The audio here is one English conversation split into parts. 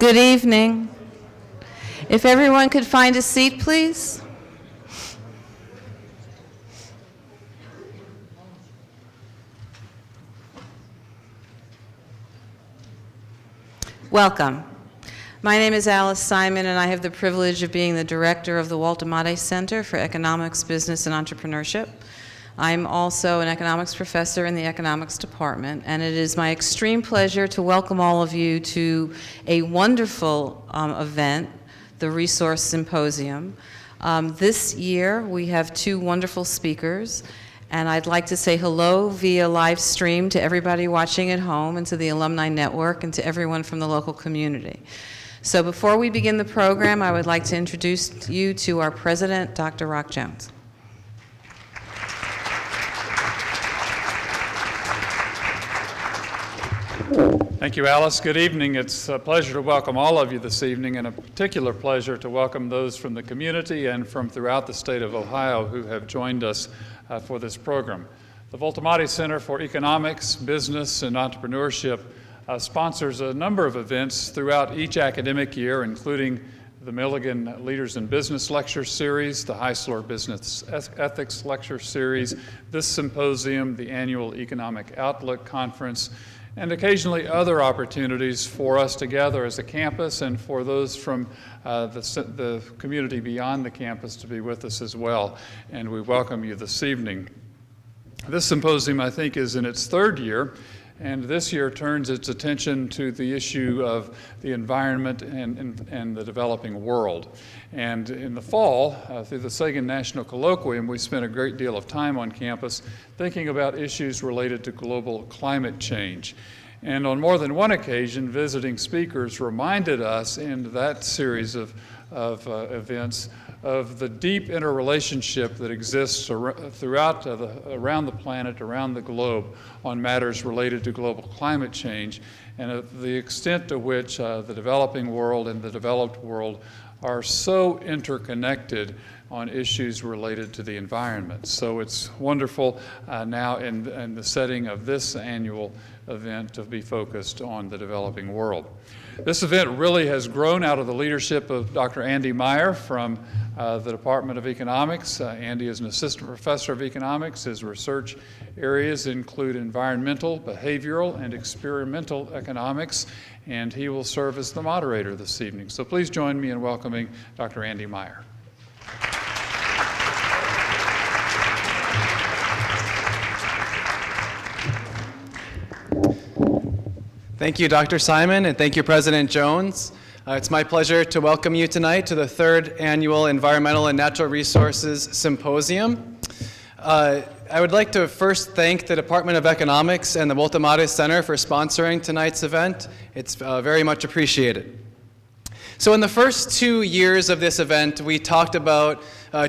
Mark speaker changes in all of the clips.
Speaker 1: Good evening. If everyone could find a seat, please. Welcome. My name is Alice Simon, and I have the privilege of being the director of the Walter Matthey Center for Economics, Business, and Entrepreneurship. I'm also an economics professor in the economics department, and it is my extreme pleasure to welcome all of you to a wonderful event, the Resource Symposium. This year, we have two wonderful speakers, and I'd like to say hello via live stream to everybody watching at home and to the Alumni Network and to everyone from the local community. So before we begin the program, I would like to introduce you to our president, Dr. Rock Jones.
Speaker 2: Thank you, Alice. Good evening. It's a pleasure to welcome all of you this evening, and a particular pleasure to welcome those from the community and from throughout the state of Ohio who have joined us for this program. The Walter Matthey Center for Economics, Business, and Entrepreneurship sponsors a number of events throughout each academic year, including the Milligan Leaders in Business Lecture Series, the Heisler Business Ethics Lecture Series, this symposium, the annual Economic Outlook Conference, and occasionally other opportunities for us to gather as a campus and for those from the community beyond the campus to be with us as well. And we welcome you this evening. This symposium, I think, is in its third year, and this year turns its attention to the issue of the environment and the developing world. And in the fall, through the Sagan National Colloquium, we spent a great deal of time on campus thinking about issues related to global climate change. And on more than one occasion, visiting speakers reminded us in that series of events of the deep interrelationship that exists around the planet, around the globe, on matters related to global climate change, and the extent to which the developing world and the developed world are so interconnected on issues related to the environment. So it's wonderful now in the setting of this annual event to be focused on the developing world. This event really has grown out of the leadership of Dr. Andy Meyer from the Department of Economics. Andy is an assistant professor of economics. His research areas include environmental, behavioral, and experimental economics, and he will serve as the moderator this evening. So please join me in welcoming Dr. Andy Meyer.
Speaker 3: Thank you, Dr. Simon, and thank you, President Jones. It's my pleasure to welcome you tonight to the third annual Environmental and Natural Resources Symposium. I would like to first thank the Department of Economics and the Walter Matthey Center for sponsoring tonight's event. It's very much appreciated. So in the first 2 years of this event, we talked about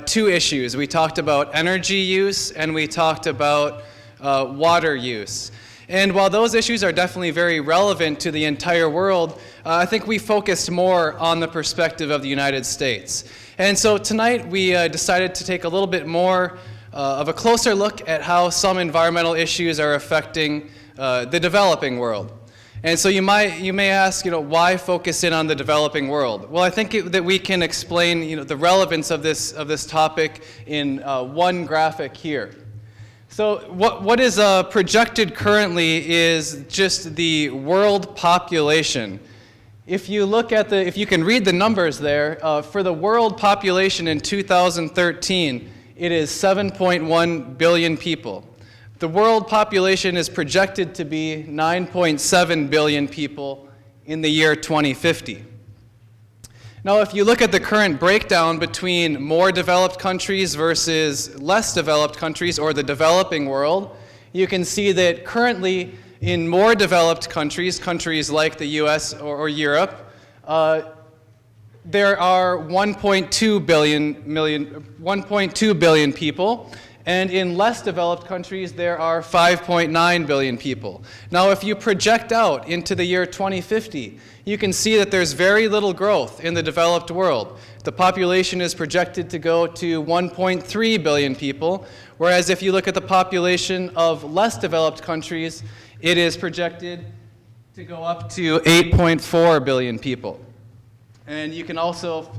Speaker 3: two issues. We talked about energy use and we talked about water use. And while those issues are definitely very relevant to the entire world, I think we focused more on the perspective of the United States. And so tonight we decided to take a little bit more of a closer look at how some environmental issues are affecting the developing world. And so you may ask, why focus in on the developing world? Well, I think that we can explain, the relevance of this topic in one graphic here. So what is projected currently is just the world population. If you can read the numbers there, for the world population in 2013, it is 7.1 billion people. The world population is projected to be 9.7 billion people in the year 2050. Now, if you look at the current breakdown between more developed countries versus less developed countries, or the developing world, you can see that currently in more developed countries, countries like the US or Europe, there are 1.2 billion people, and in less developed countries, there are 5.9 billion people. Now, if you project out into the year 2050, you can see that there's very little growth in the developed world. The population is projected to go to 1.3 billion people, whereas if you look at the population of less developed countries, it is projected to go up to 8.4 billion people. And you can also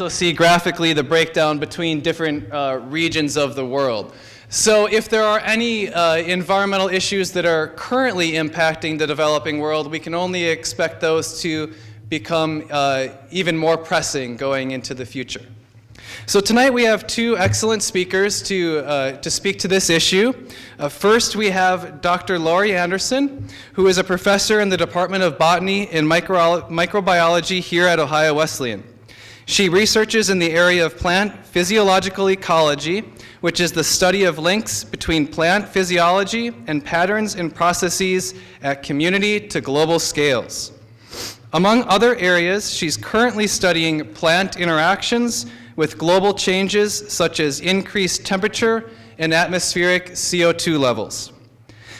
Speaker 3: see graphically the breakdown between different regions of the world. So if there are any environmental issues that are currently impacting the developing world, we can only expect those to become even more pressing going into the future. So tonight we have two excellent speakers to speak to this issue. First we have Dr. Laurie Anderson, who is a professor in the Department of Botany and Microbiology here at Ohio Wesleyan. She researches in the area of plant physiological ecology, which is the study of links between plant physiology and patterns and processes at community to global scales. Among other areas, she's currently studying plant interactions with global changes such as increased temperature and atmospheric CO2 levels.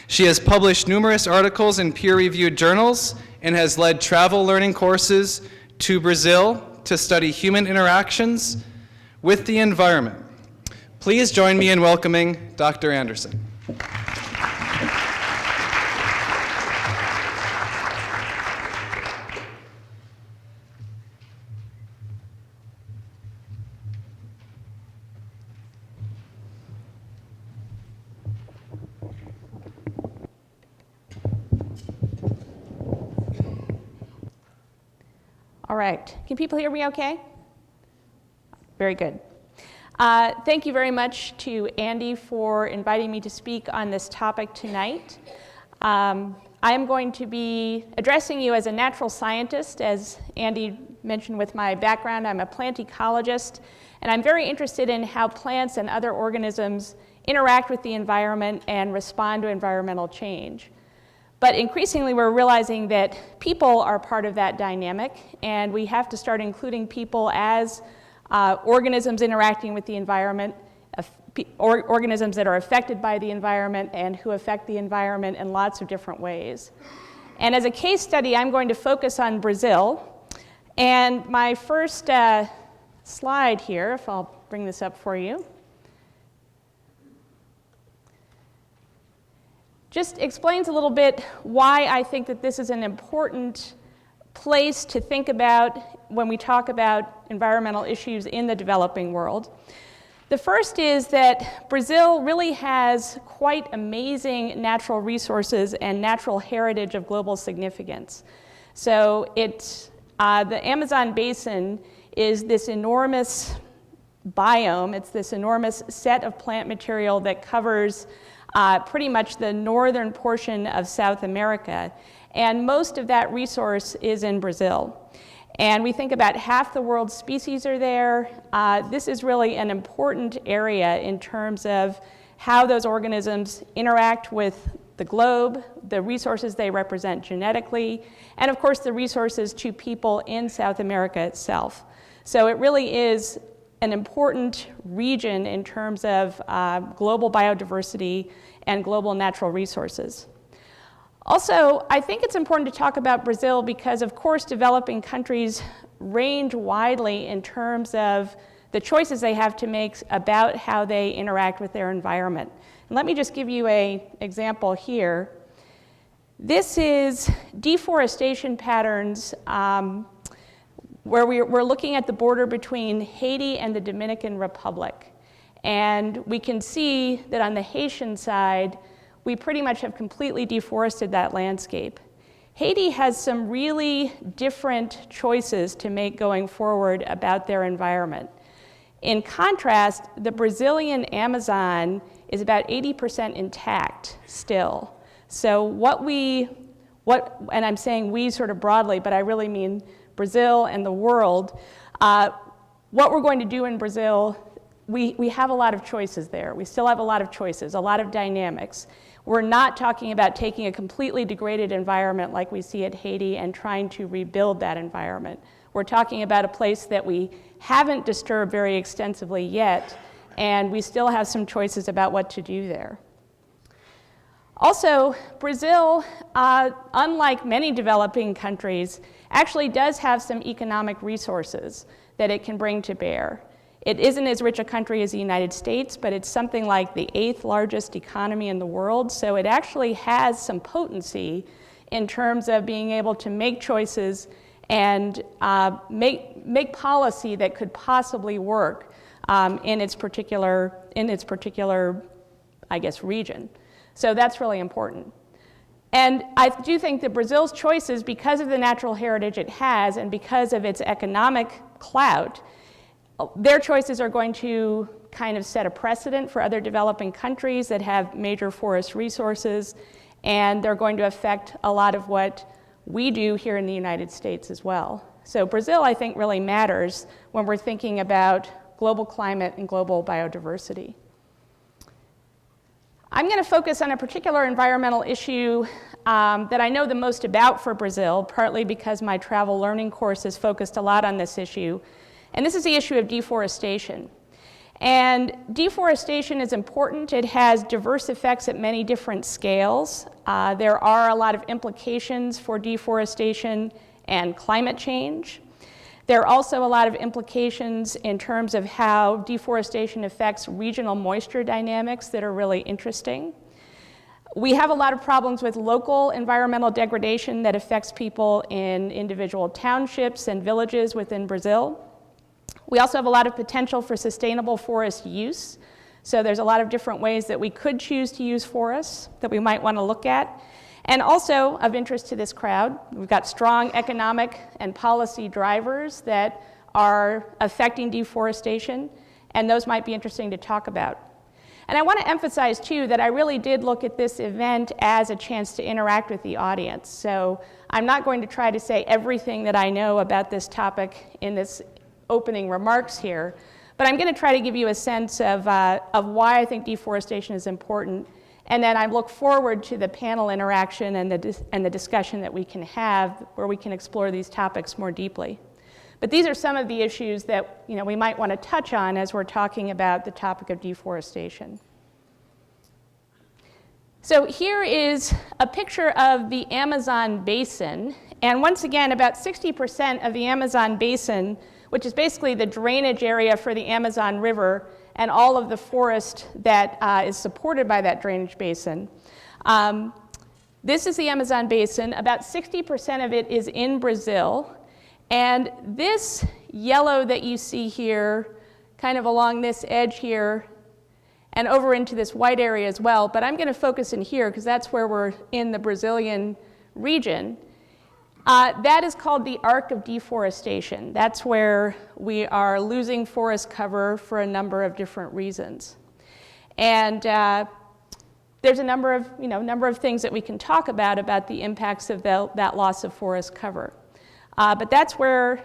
Speaker 3: She has published numerous articles in peer-reviewed journals and has led travel learning courses to Brazil to study human interactions with the environment. Please join me in welcoming Dr. Anderson.
Speaker 4: All right. Can people hear me okay? Very good. Thank you very much to Andy for inviting me to speak on this topic tonight. I am going to be addressing you as a natural scientist. As Andy mentioned with my background, I'm a plant ecologist, and I'm very interested in how plants and other organisms interact with the environment and respond to environmental change. But increasingly, we're realizing that people are part of that dynamic, and we have to start including people as organisms interacting with the environment, organisms that are affected by the environment and who affect the environment in lots of different ways. And as a case study, I'm going to focus on Brazil. And my first slide here, if I'll bring this up for you, just explains a little bit why I think that this is an important place to think about when we talk about environmental issues in the developing world. The first is that Brazil really has quite amazing natural resources and natural heritage of global significance. So the Amazon basin is this enormous biome. It's this enormous set of plant material that covers pretty much the northern portion of South America, and most of that resource is in Brazil. And we think about half the world's species are there. This is really an important area in terms of how those organisms interact with the globe, the resources they represent genetically, and of course the resources to people in South America itself. So it really is an important region in terms of global biodiversity and global natural resources. Also, I think it's important to talk about Brazil because, of course, developing countries range widely in terms of the choices they have to make about how they interact with their environment. And let me just give you an example here. This is deforestation patterns where we're looking at the border between Haiti and the Dominican Republic. And we can see that on the Haitian side, we pretty much have completely deforested that landscape. Haiti has some really different choices to make going forward about their environment. In contrast, the Brazilian Amazon is about 80% intact still. So and I'm saying we sort of broadly, but I really mean Brazil and the world, what we're going to do in Brazil, we have a lot of choices there. We still have a lot of choices, a lot of dynamics. We're not talking about taking a completely degraded environment like we see at Haiti and trying to rebuild that environment. We're talking about a place that we haven't disturbed very extensively yet, and we still have some choices about what to do there. Also, Brazil, unlike many developing countries, actually does have some economic resources that it can bring to bear. It isn't as rich a country as the United States, but it's something like the 8th largest economy in the world, so it actually has some potency in terms of being able to make choices and make policy that could possibly work in its particular, I guess, region. So that's really important. And I do think that Brazil's choices, because of the natural heritage it has and because of its economic clout, their choices are going to kind of set a precedent for other developing countries that have major forest resources, and they're going to affect a lot of what we do here in the United States as well. So Brazil, I think, really matters when we're thinking about global climate and global biodiversity. I'm going to focus on a particular environmental issue that I know the most about for Brazil, partly because my travel learning course is focused a lot on this issue, and this is the issue of deforestation. And deforestation is important. It has diverse effects at many different scales. There are a lot of implications for deforestation and climate change. There are also a lot of implications in terms of how deforestation affects regional moisture dynamics that are really interesting. We have a lot of problems with local environmental degradation that affects people in individual townships and villages within Brazil. We also have a lot of potential for sustainable forest use. So there's a lot of different ways that we could choose to use forests that we might want to look at. And also of interest to this crowd, we've got strong economic and policy drivers that are affecting deforestation, and those might be interesting to talk about. And I want to emphasize, too, that I really did look at this event as a chance to interact with the audience. So I'm not going to try to say everything that I know about this topic in this opening remarks here, but I'm going to try to give you a sense of why I think deforestation is important. And then I look forward to the panel interaction and the discussion that we can have where we can explore these topics more deeply. But these are some of the issues that we might want to touch on as we're talking about the topic of deforestation. So here is a picture of the Amazon basin. And once again, about 60% of the Amazon basin, which is basically the drainage area for the Amazon River, and all of the forest that is supported by that drainage basin. This is the Amazon basin. About 60% of it is in Brazil. And this yellow that you see here, kind of along this edge here, and over into this white area as well, but I'm going to focus in here because that's where we're in the Brazilian region. That is called the arc of deforestation. That's where we are losing forest cover for a number of different reasons. And there's a number of things that we can talk about the impacts of that loss of forest cover. But that's where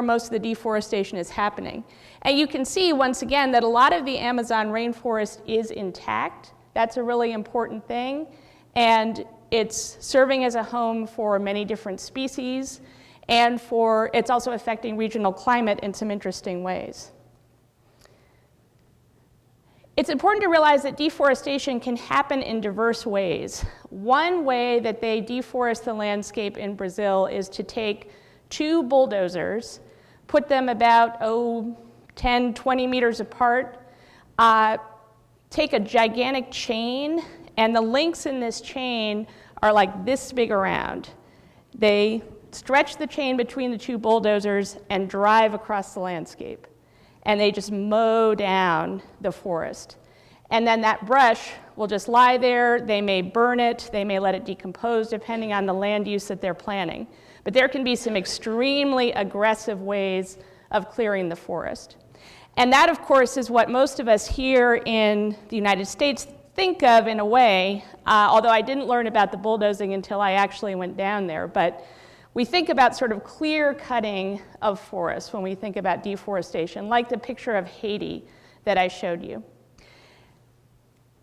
Speaker 4: most of the deforestation is happening. And you can see, once again, that a lot of the Amazon rainforest is intact. That's a really important thing. And it's serving as a home for many different species, and it's also affecting regional climate in some interesting ways. It's important to realize that deforestation can happen in diverse ways. One way that they deforest the landscape in Brazil is to take 2 bulldozers, put them about 10, 20 meters apart, take a gigantic chain, and the links in this chain are like this big around. They stretch the chain between the 2 bulldozers and drive across the landscape. And they just mow down the forest. And then that brush will just lie there. They may burn it. They may let it decompose, depending on the land use that they're planning. But there can be some extremely aggressive ways of clearing the forest. And that, of course, is what most of us here in the United States think of in a way, although I didn't learn about the bulldozing until I actually went down there. But we think about sort of clear cutting of forests when we think about deforestation, like the picture of Haiti that I showed you.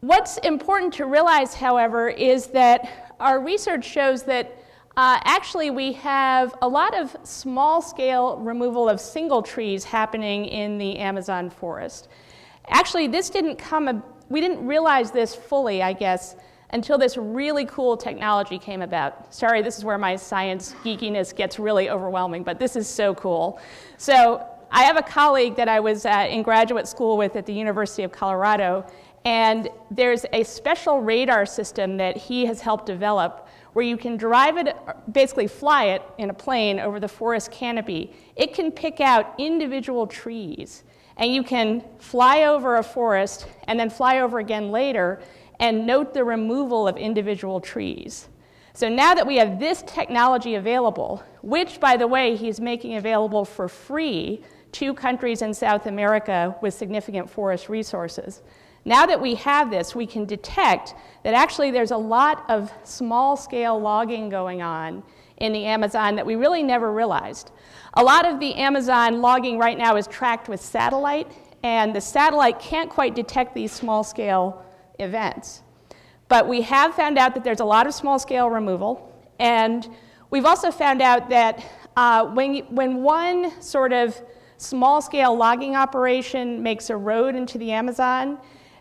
Speaker 4: What's important to realize, however, is that our research shows that actually we have a lot of small-scale removal of single trees happening in the Amazon forest. Actually, we didn't realize this fully, I guess, until this really cool technology came about. Sorry, this is where my science geekiness gets really overwhelming, but this is so cool. So I have a colleague that I was in graduate school with at the University of Colorado, and there's a special radar system that he has helped develop where you can drive it, basically fly it in a plane over the forest canopy. It can pick out individual trees, and you can fly over a forest and then fly over again later and note the removal of individual trees. So now that we have this technology available, which, by the way, he's making available for free to countries in South America with significant forest resources, now that we have this, we can detect that actually there's a lot of small-scale logging going on in the Amazon that we really never realized. A lot of the Amazon logging right now is tracked with satellite, and the satellite can't quite detect these small-scale events. But we have found out that there's a lot of small-scale removal, and we've also found out that when one sort of small-scale logging operation makes a road into the Amazon,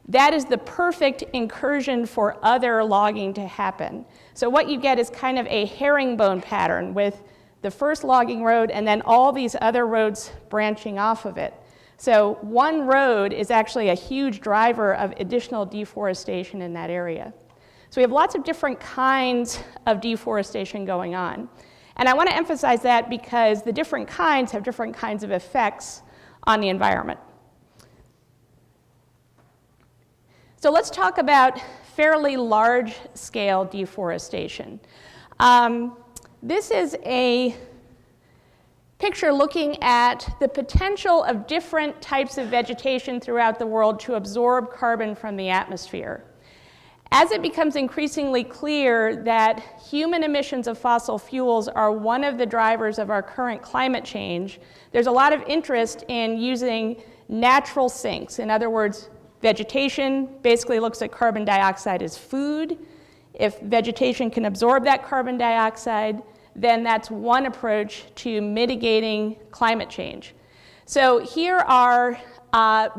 Speaker 4: that is the perfect incursion for other logging to happen. So what you get is kind of a herringbone pattern with the first logging road and then all these other roads branching off of it. So one road is actually a huge driver of additional deforestation in that area. So we have lots of different kinds of deforestation going on. And I want to emphasize that because the different kinds have different kinds of effects on the environment. So let's talk about fairly large-scale deforestation. This is a picture looking at the potential of different types of vegetation throughout the world to absorb carbon from the atmosphere. As it becomes increasingly clear that human emissions of fossil fuels are one of the drivers of our current climate change, there's a lot of interest in using natural sinks. In other words, vegetation basically looks at carbon dioxide as food. If vegetation can absorb that carbon dioxide, then that's one approach to mitigating climate change. So here are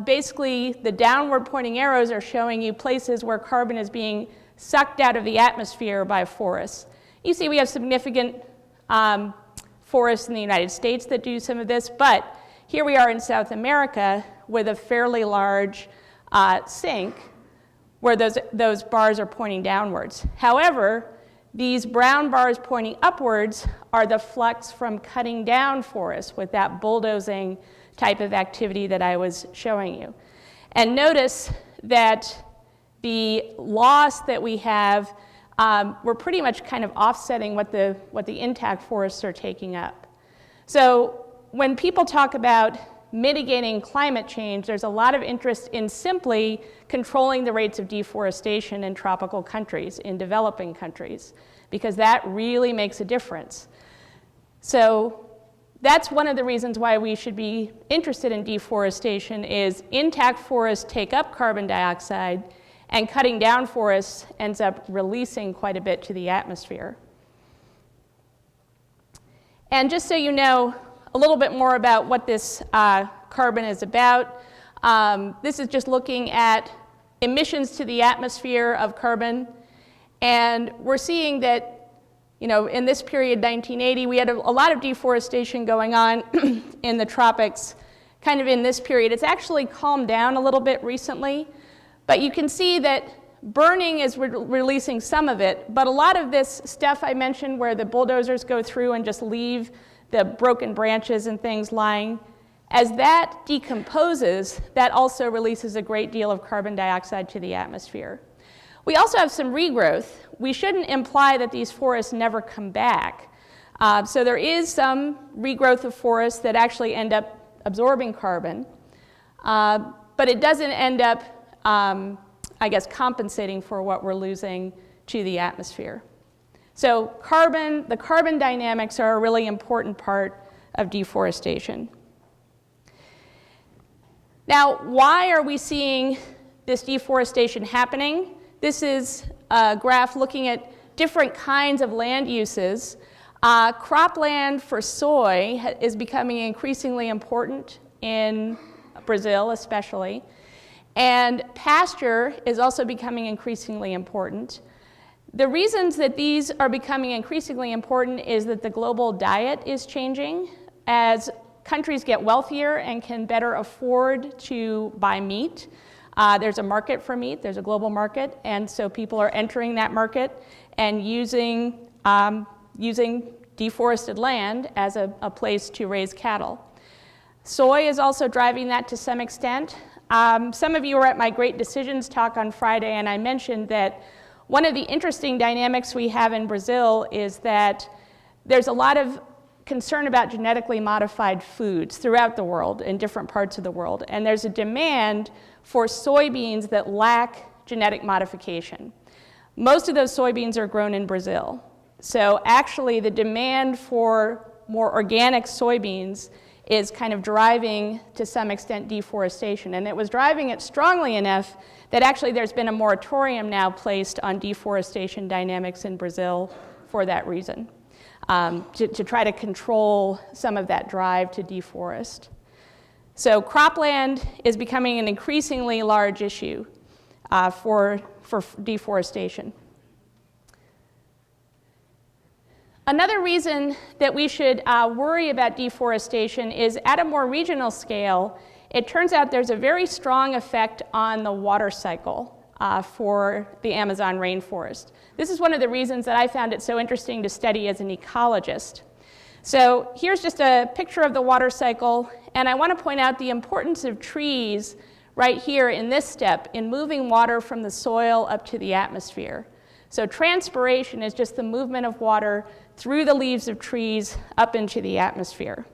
Speaker 4: basically the downward pointing arrows are showing you places where carbon is being sucked out of the atmosphere by forests. You see we have significant forests in the United States that do some of this, but here we are in South America with a fairly large sink where those bars are pointing downwards. However, these brown bars pointing upwards are the flux from cutting down forests with that bulldozing type of activity that I was showing you. And notice that the loss that we have, we're pretty much kind of offsetting what the intact forests are taking up. So when people talk about mitigating climate change, there's a lot of interest in simply controlling the rates of deforestation in tropical countries, in developing countries, because that really makes a difference. So that's one of the reasons why we should be interested in deforestation is intact forests take up carbon dioxide, and cutting down forests ends up releasing quite a bit to the atmosphere. And just so you know a little bit more about what this carbon is about, this is just looking at emissions to the atmosphere of carbon. And we're seeing that, in this period, 1980, we had a lot of deforestation going on in the tropics, kind of in this period. It's actually calmed down a little bit recently, but you can see that burning is releasing some of it, but a lot of this stuff I mentioned where the bulldozers go through and just leave the broken branches and things lying, as that decomposes, that also releases a great deal of carbon dioxide to the atmosphere. We also have some regrowth. We shouldn't imply that these forests never come back. So there is some regrowth of forests that actually end up absorbing carbon, but it doesn't end up, compensating for what we're losing to the atmosphere. So the carbon dynamics are a really important part of deforestation. Now, why are we seeing this deforestation happening? This is a graph looking at different kinds of land uses. Cropland for soy is becoming increasingly important in Brazil especially. And pasture is also becoming increasingly important. The reasons that these are becoming increasingly important is that the global diet is changing. As countries get wealthier and can better afford to buy meat, there's a market for meat, there's a global market, and so people are entering that market and using deforested land as a place to raise cattle. Soy is also driving that to some extent. Some of you were at my Great Decisions talk on Friday, and I mentioned that one of the interesting dynamics we have in Brazil is that there's a lot of concern about genetically modified foods throughout the world, in different parts of the world, and there's a demand for soybeans that lack genetic modification. Most of those soybeans are grown in Brazil. So actually the demand for more organic soybeans is kind of driving, to some extent, deforestation. And it was driving it strongly enough that actually there's been a moratorium now placed on deforestation dynamics in Brazil for that reason, to try to control some of that drive to deforest. So cropland is becoming an increasingly large issue for deforestation. Another reason that we should worry about deforestation is at a more regional scale, it turns out there's a very strong effect on the water cycle for the Amazon rainforest. This is one of the reasons that I found it so interesting to study as an ecologist. So here's just a picture of the water cycle, and I want to point out the importance of trees right here in this step in moving water from the soil up to the atmosphere. So transpiration is just the movement of water through the leaves of trees up into the atmosphere.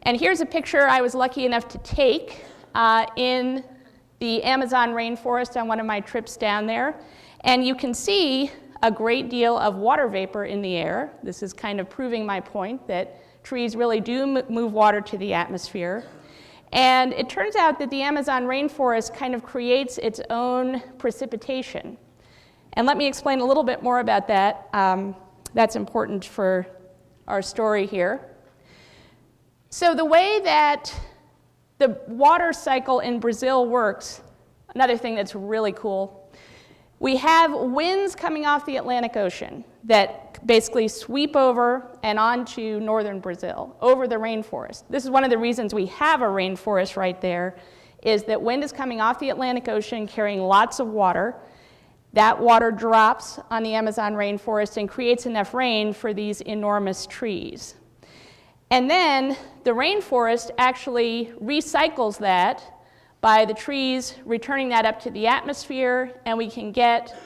Speaker 4: And here's a picture I was lucky enough to take in the Amazon rainforest on one of my trips down there. And you can see a great deal of water vapor in the air. This is kind of proving my point that trees really do move water to the atmosphere. And it turns out that the Amazon rainforest kind of creates its own precipitation. And let me explain a little bit more about that. That's important for our story here. So the way that the water cycle in Brazil works, another thing that's really cool, we have winds coming off the Atlantic Ocean that basically sweep over and onto northern Brazil, over the rainforest. This is one of the reasons we have a rainforest right there, is that wind is coming off the Atlantic Ocean carrying lots of water. That water drops on the Amazon rainforest and creates enough rain for these enormous trees. And then the rainforest actually recycles that by the trees returning that up to the atmosphere, and we can get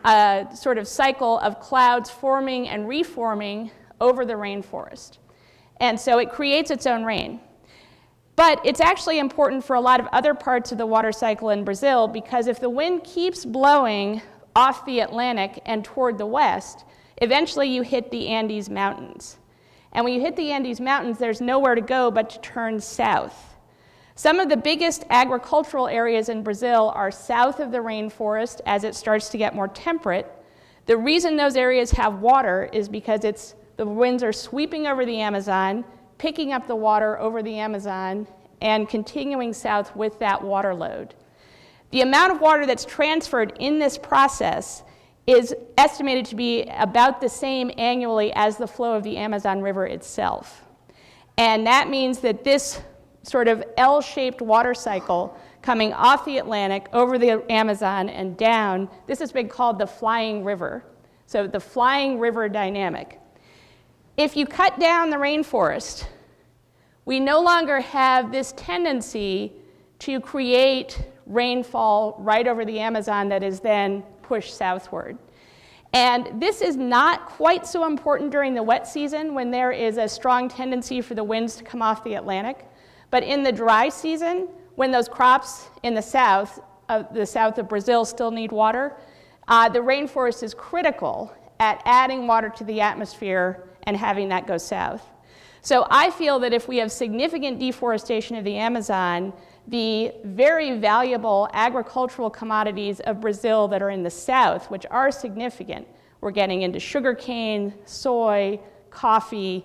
Speaker 4: a sort of cycle of clouds forming and reforming over the rainforest. And so it creates its own rain. But it's actually important for a lot of other parts of the water cycle in Brazil, because if the wind keeps blowing off the Atlantic and toward the west, eventually you hit the Andes Mountains. And when you hit the Andes Mountains, there's nowhere to go but to turn south. Some of the biggest agricultural areas in Brazil are south of the rainforest as it starts to get more temperate. The reason those areas have water is because the winds are sweeping over the Amazon, picking up the water over the Amazon, and continuing south with that water load. The amount of water that's transferred in this process is estimated to be about the same annually as the flow of the Amazon River itself. And that means that this sort of L-shaped water cycle coming off the Atlantic, over the Amazon, and down, this has been called the flying river. So the flying river dynamic. If you cut down the rainforest, we no longer have this tendency to create rainfall right over the Amazon that is then pushed southward. And this is not quite so important during the wet season when there is a strong tendency for the winds to come off the Atlantic. But in the dry season, when those crops in the south of Brazil still need water, the rainforest is critical at adding water to the atmosphere and having that go south. So I feel that if we have significant deforestation of the Amazon, the very valuable agricultural commodities of Brazil that are in the south, which are significant, we're getting into sugarcane, soy, coffee,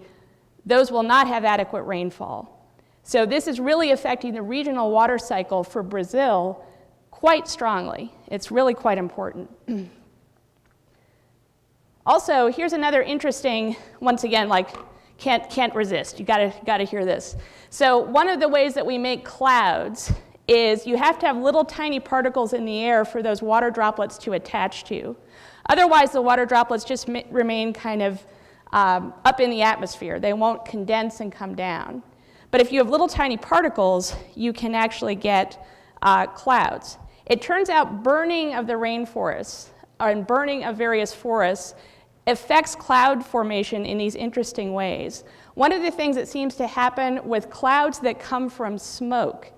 Speaker 4: those will not have adequate rainfall. So this is really affecting the regional water cycle for Brazil quite strongly. It's really quite important. Also, here's another interesting, once again, like can't resist. You gotta hear this. So one of the ways that we make clouds is you have to have little tiny particles in the air for those water droplets to attach to. Otherwise, the water droplets just remain kind of up in the atmosphere. They won't condense and come down. But if you have little tiny particles, you can actually get clouds. It turns out burning of the rainforests and burning of various forests affects cloud formation in these interesting ways. One of the things that seems to happen with clouds that come from smoke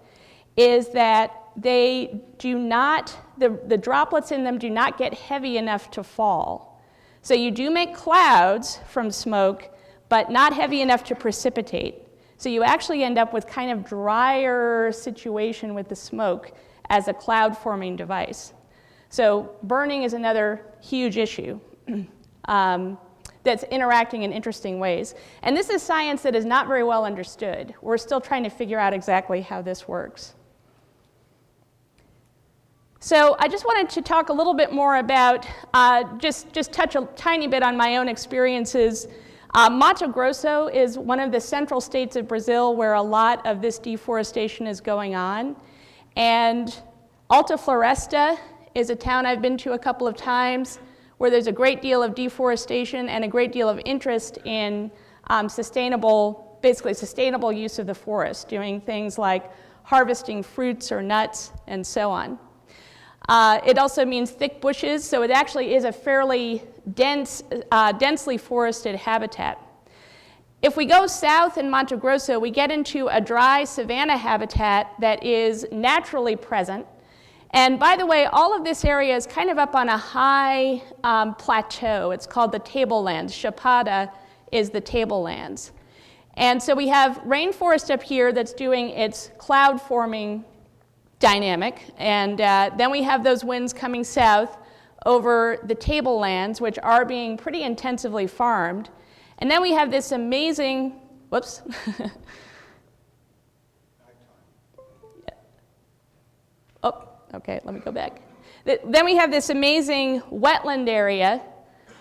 Speaker 4: is that they do not, the droplets in them do not get heavy enough to fall. So you do make clouds from smoke, but not heavy enough to precipitate. So you actually end up with kind of drier situation with the smoke as a cloud forming device. So burning is another huge issue that's interacting in interesting ways. And this is science that is not very well understood. We're still trying to figure out exactly how this works. So I just wanted to talk a little bit more about, just touch a tiny bit on my own experiences. Mato Grosso is one of the central states of Brazil where a lot of this deforestation is going on. And Alta Floresta is a town I've been to a couple of times where there's a great deal of deforestation and a great deal of interest in basically sustainable use of the forest, doing things like harvesting fruits or nuts and so on. It also means thick bushes, so it actually is a fairly densely forested habitat. If we go south in Mato Grosso, we get into a dry savanna habitat that is naturally present. And by the way, all of this area is kind of up on a high plateau. It's called the tablelands. Chapada is the tablelands. And so we have rainforest up here that's doing its cloud forming dynamic, and then we have those winds coming south over the tablelands, which are being pretty intensively farmed. And then we have this amazing, whoops. Oh, okay, let me go back. Then we have this amazing wetland area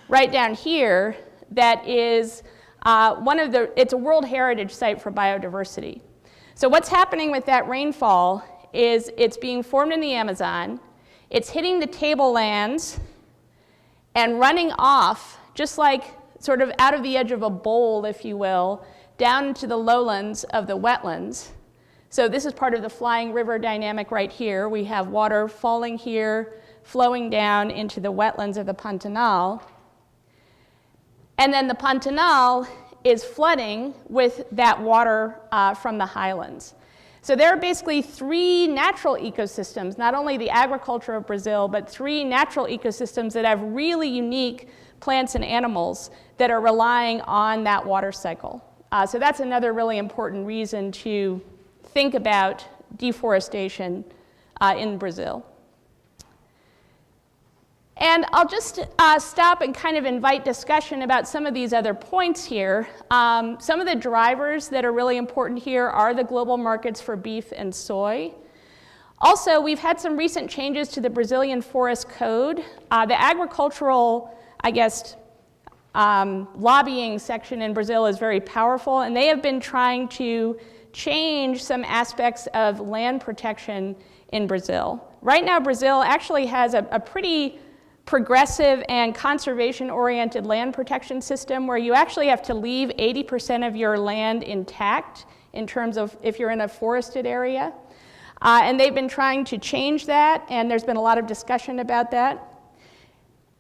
Speaker 4: right down here that is it's a World Heritage Site for biodiversity. So what's happening with that rainfall is it's being formed in the Amazon, it's hitting the tablelands and running off, just like sort of out of the edge of a bowl, if you will, down into the lowlands of the wetlands. So this is part of the flying river dynamic right here. We have water falling here, flowing down into the wetlands of the Pantanal. And then the Pantanal is flooding with that water from the highlands. So there are basically three natural ecosystems, not only the agriculture of Brazil, but three natural ecosystems that have really unique plants and animals that are relying on that water cycle. So that's another really important reason to think about deforestation in Brazil. And I'll just stop and kind of invite discussion about some of these other points here. Some of the drivers that are really important here are the global markets for beef and soy. Also, we've had some recent changes to the Brazilian Forest Code. The agricultural, lobbying section in Brazil is very powerful, and they have been trying to change some aspects of land protection in Brazil. Right now, Brazil actually has a pretty progressive and conservation-oriented land protection system where you actually have to leave 80% of your land intact in terms of if you're in a forested area. And they've been trying to change that, and there's been a lot of discussion about that.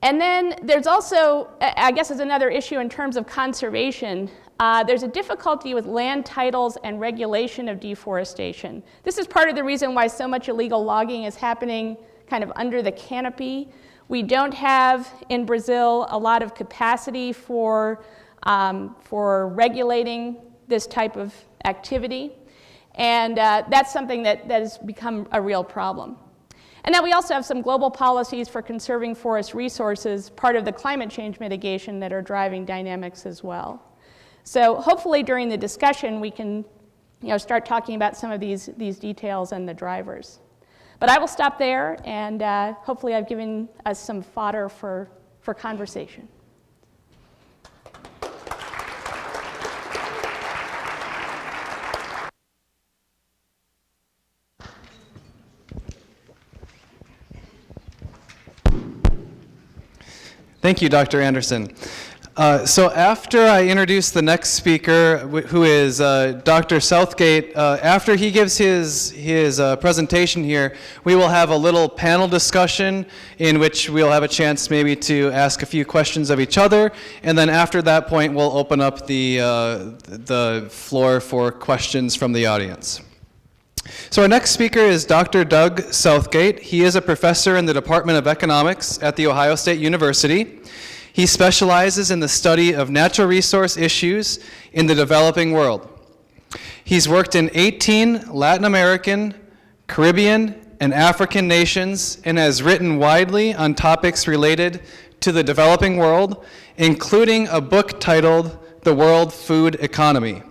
Speaker 4: And then there's also, I guess, is another issue in terms of conservation. There's a difficulty with land titles and regulation of deforestation. This is part of the reason why so much illegal logging is happening kind of under the canopy. We don't have in Brazil a lot of capacity for regulating this type of activity. And that's something that has become a real problem. And then we also have some global policies for conserving forest resources, part of the climate change mitigation that are driving dynamics as well. So hopefully during the discussion we can start talking about some of these details and the drivers. But I will stop there, and hopefully I've given us some fodder for conversation.
Speaker 3: Thank you, Dr. Anderson. So after I introduce the next speaker, who is Dr. Southgate, after he gives his presentation here, we will have a little panel discussion in which we'll have a chance maybe to ask a few questions of each other, and then after that point, we'll open up the floor for questions from the audience. So our next speaker is Dr. Doug Southgate. He is a professor in the Department of Economics at The Ohio State University. He specializes in the study of natural resource issues in the developing world. He's worked in 18 Latin American, Caribbean, and African nations and has written widely on topics related to the developing world, including a book titled The World Food Economy.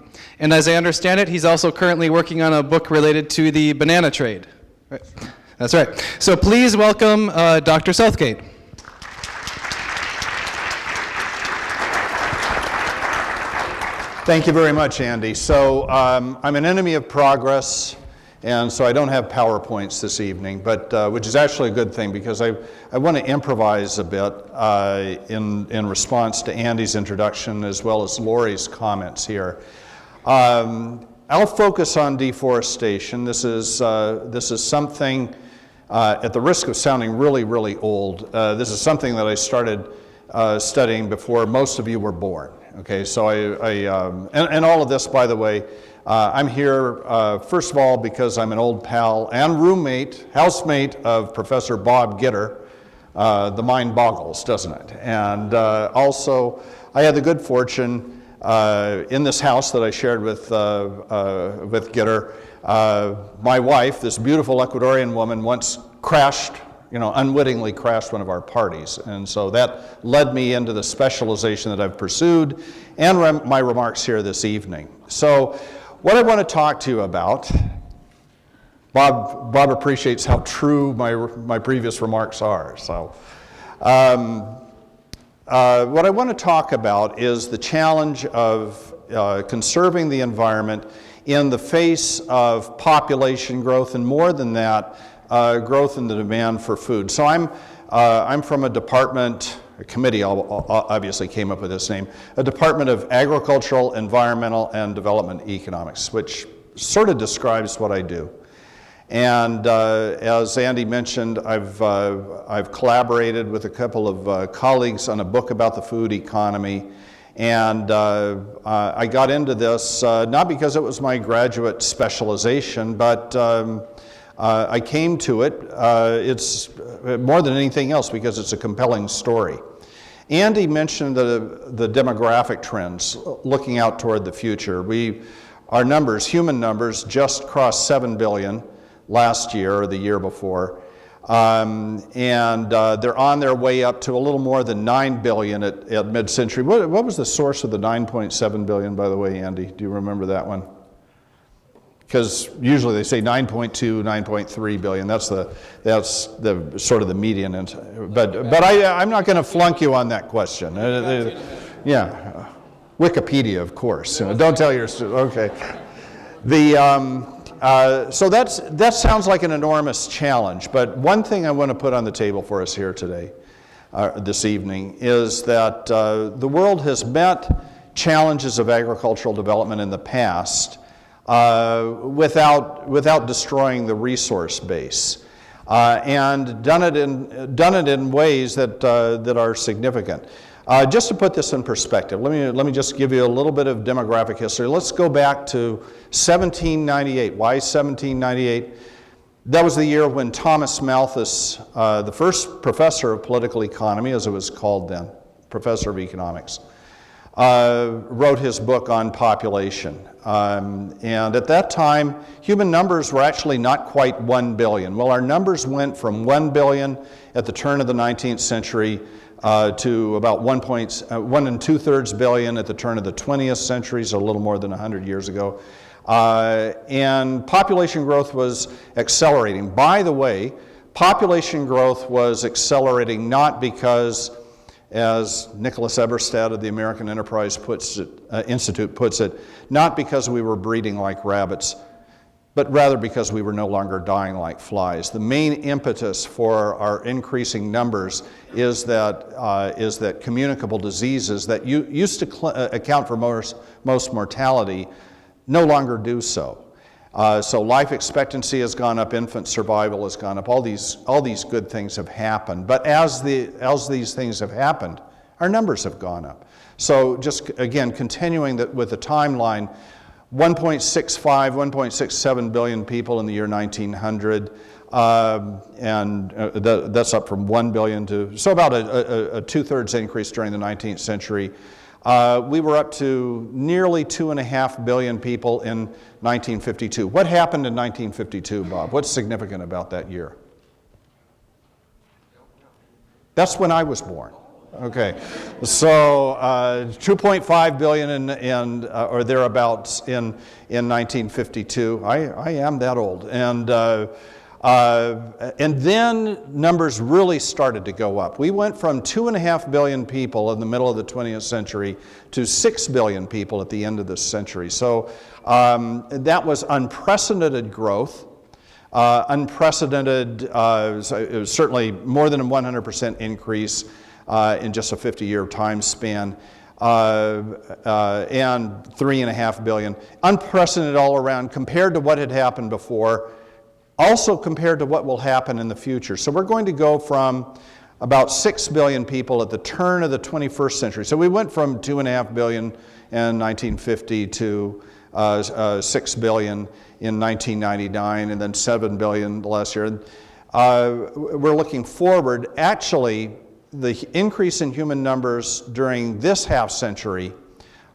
Speaker 3: And as I understand it, he's also currently working on a book related to the banana trade. Right. That's right. So please welcome Dr. Southgate.
Speaker 5: Thank you very much, Andy. So I'm an enemy of progress, and so I don't have PowerPoints this evening, but which is actually a good thing because I want to improvise a bit in response to Andy's introduction as well as Lori's comments here. I'll focus on deforestation. This is something, at the risk of sounding really, really old, this is something that I started studying before most of you were born. Okay, so and all of this, by the way, I'm here, first of all, because I'm an old pal and roommate, housemate of Professor Bob Gitter. The mind boggles, doesn't it? And also, I had the good fortune in this house that I shared with Gitter, my wife, this beautiful Ecuadorian woman, once crashed, unwittingly crashed one of our parties. And so that led me into the specialization that I've pursued and my remarks here this evening. So what I want to talk to you about, Bob appreciates how true my previous remarks are. So what I want to talk about is the challenge of conserving the environment in the face of population growth, and more than that, growth in the demand for food. So I'm from a committee obviously came up with this name, a Department of Agricultural, Environmental, and Development Economics, which sort of describes what I do. And as Andy mentioned, I've collaborated with a couple of colleagues on a book about the food economy. And I got into this not because it was my graduate specialization, but I came to it, it's more than anything else because it's a compelling story. Andy mentioned the demographic trends looking out toward the future. Our numbers, human numbers, just crossed 7 billion last year or the year before. And they're on their way up to a little more than 9 billion at mid-century. What was the source of the 9.7 billion, by the way, Andy? Do you remember that one? Because usually they say 9.2, 9.3 billion. That's the sort of the median. But I'm not going to flunk you on that question. Yeah, Wikipedia, of course. Don't tell your okay. So that sounds like an enormous challenge. But one thing I want to put on the table for us here today, this evening, is that the world has met challenges of agricultural development in the past. Without destroying the resource base, and done it in ways that are significant. Just to put this in perspective, let me just give you a little bit of demographic history. Let's go back to 1798. Why 1798? That was the year when Thomas Malthus, the first professor of political economy, as it was called then, professor of economics, wrote his book on population. And at that time, human numbers were actually not quite 1 billion. Well, our numbers went from 1 billion at the turn of the 19th century to about 1 2/3 billion at the turn of the 20th century, so a little more than 100 years ago. And population growth was accelerating. By the way, population growth was accelerating not because, as Nicholas Eberstadt of the American Enterprise Institute puts it, not because we were breeding like rabbits, but rather because we were no longer dying like flies. The main impetus for our increasing numbers is that communicable diseases that used to account for most mortality no longer do so. So life expectancy has gone up, infant survival has gone up, all these good things have happened. But as these things have happened, our numbers have gone up. So just again, continuing with the timeline, 1.65, 1.67 billion people in the year 1900, and that's up from 1 billion to, so about a two-thirds increase during the 19th century. We were up to nearly 2.5 billion people in 1952. What happened in 1952, Bob? What's significant about that year? That's when I was born. Okay, so 2.5 billion or thereabouts in 1952. I am that old, and then numbers really started to go up. We went from 2.5 billion people in the middle of the 20th century to 6 billion people at the end of this century. So that was unprecedented growth. Unprecedented, it was certainly more than a 100% increase in just a 50-year time span, and 3.5 billion. Unprecedented all around compared to what had happened before, also compared to what will happen in the future. So we're going to go from about 6 billion people at the turn of the 21st century. So we went from 2.5 billion in 1950 to 6 billion in 1999, and then 7 billion last year. We're looking forward. Actually, the increase in human numbers during this half century,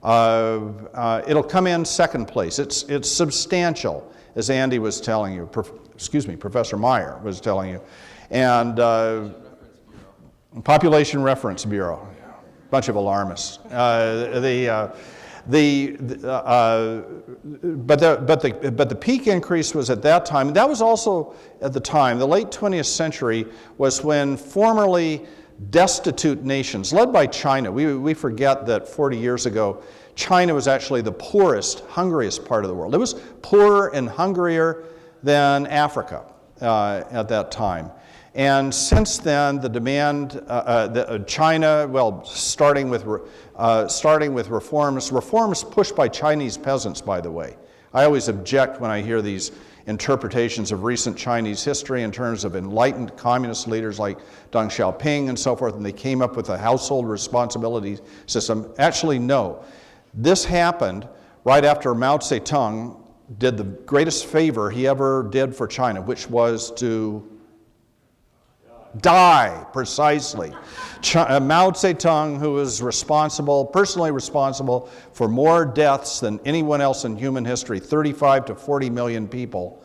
Speaker 5: it'll come in second place. It's substantial, as Andy was telling you, Professor Meyer was telling you. And Population Reference Bureau, bunch of alarmists. But the peak increase was at that time. That was also at the time, the late 20th century was when formerly destitute nations, led by China. We forget that 40 years ago, China was actually the poorest, hungriest part of the world. It was poorer and hungrier than Africa at that time. And since then, the demand, China, well, starting with reforms pushed by Chinese peasants, by the way. I always object when I hear these interpretations of recent Chinese history in terms of enlightened communist leaders like Deng Xiaoping and so forth, and they came up with a household responsibility system. Actually, no. This happened right after Mao Zedong did the greatest favor he ever did for China, which was die, precisely. Mao Zedong, who was personally responsible for more deaths than anyone else in human history, 35 to 40 million people,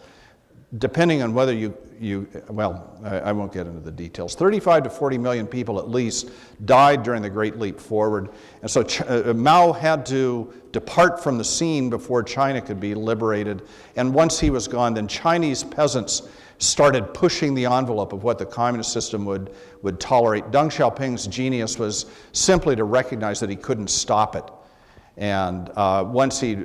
Speaker 5: depending on whether I won't get into the details. 35 to 40 million people at least died during the Great Leap Forward. And so Mao had to depart from the scene before China could be liberated. And once he was gone, then Chinese peasants started pushing the envelope of what the communist system would tolerate. Deng Xiaoping's genius was simply to recognize that he couldn't stop it. And once he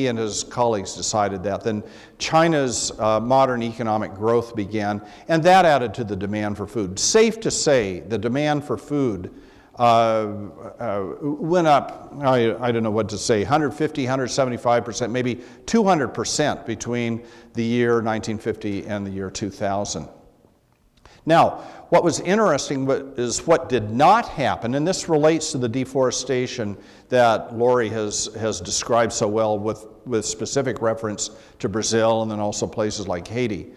Speaker 5: and his colleagues decided that, then China's modern economic growth began, and that added to the demand for food. Safe to say, the demand for food went up, I don't know what to say, 150, 175%, maybe 200% between the year 1950 and the year 2000. Now, what was interesting is what did not happen, and this relates to the deforestation that Lori has described so well with specific reference to Brazil and then also places like Haiti.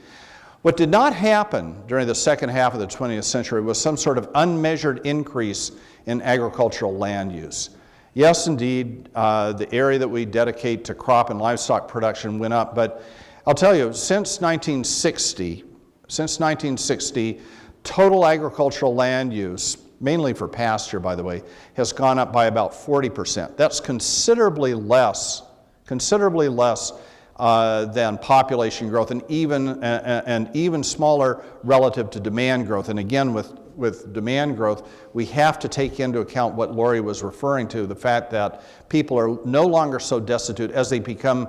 Speaker 5: What did not happen during the second half of the 20th century was some sort of unmeasured increase in agricultural land use. Yes, indeed, the area that we dedicate to crop and livestock production went up, but I'll tell you, since 1960, total agricultural land use, mainly for pasture, by the way, has gone up by about 40%. That's considerably less than population growth, and even smaller relative to demand growth. And again, with demand growth, we have to take into account what Lori was referring to, the fact that people are no longer so destitute as they become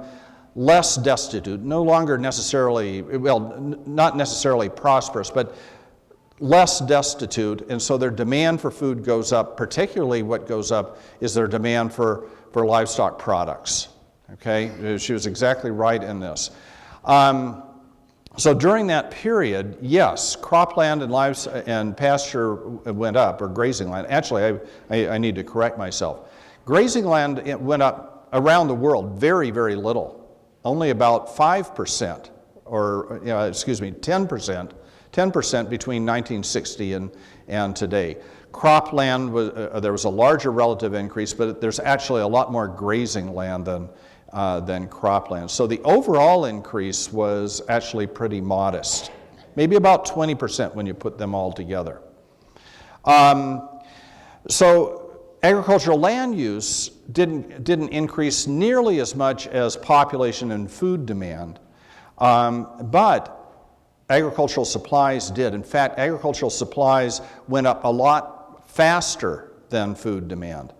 Speaker 5: less destitute, no longer necessarily, well, not necessarily prosperous, but less destitute, and so their demand for food goes up. Particularly what goes up is their demand for livestock products. Okay, she was exactly right in this. So during that period, yes, cropland and pasture went up, or grazing land. Actually, I need to correct myself. Grazing land, it went up around the world very, very little. Only about 5%, or 10% between 1960 and today. Cropland, there was a larger relative increase, but there's actually a lot more grazing land than cropland. So the overall increase was actually pretty modest, maybe about 20% when you put them all together. So agricultural land use didn't increase nearly as much as population and food demand, but agricultural supplies did. In fact, agricultural supplies went up a lot faster than food demand.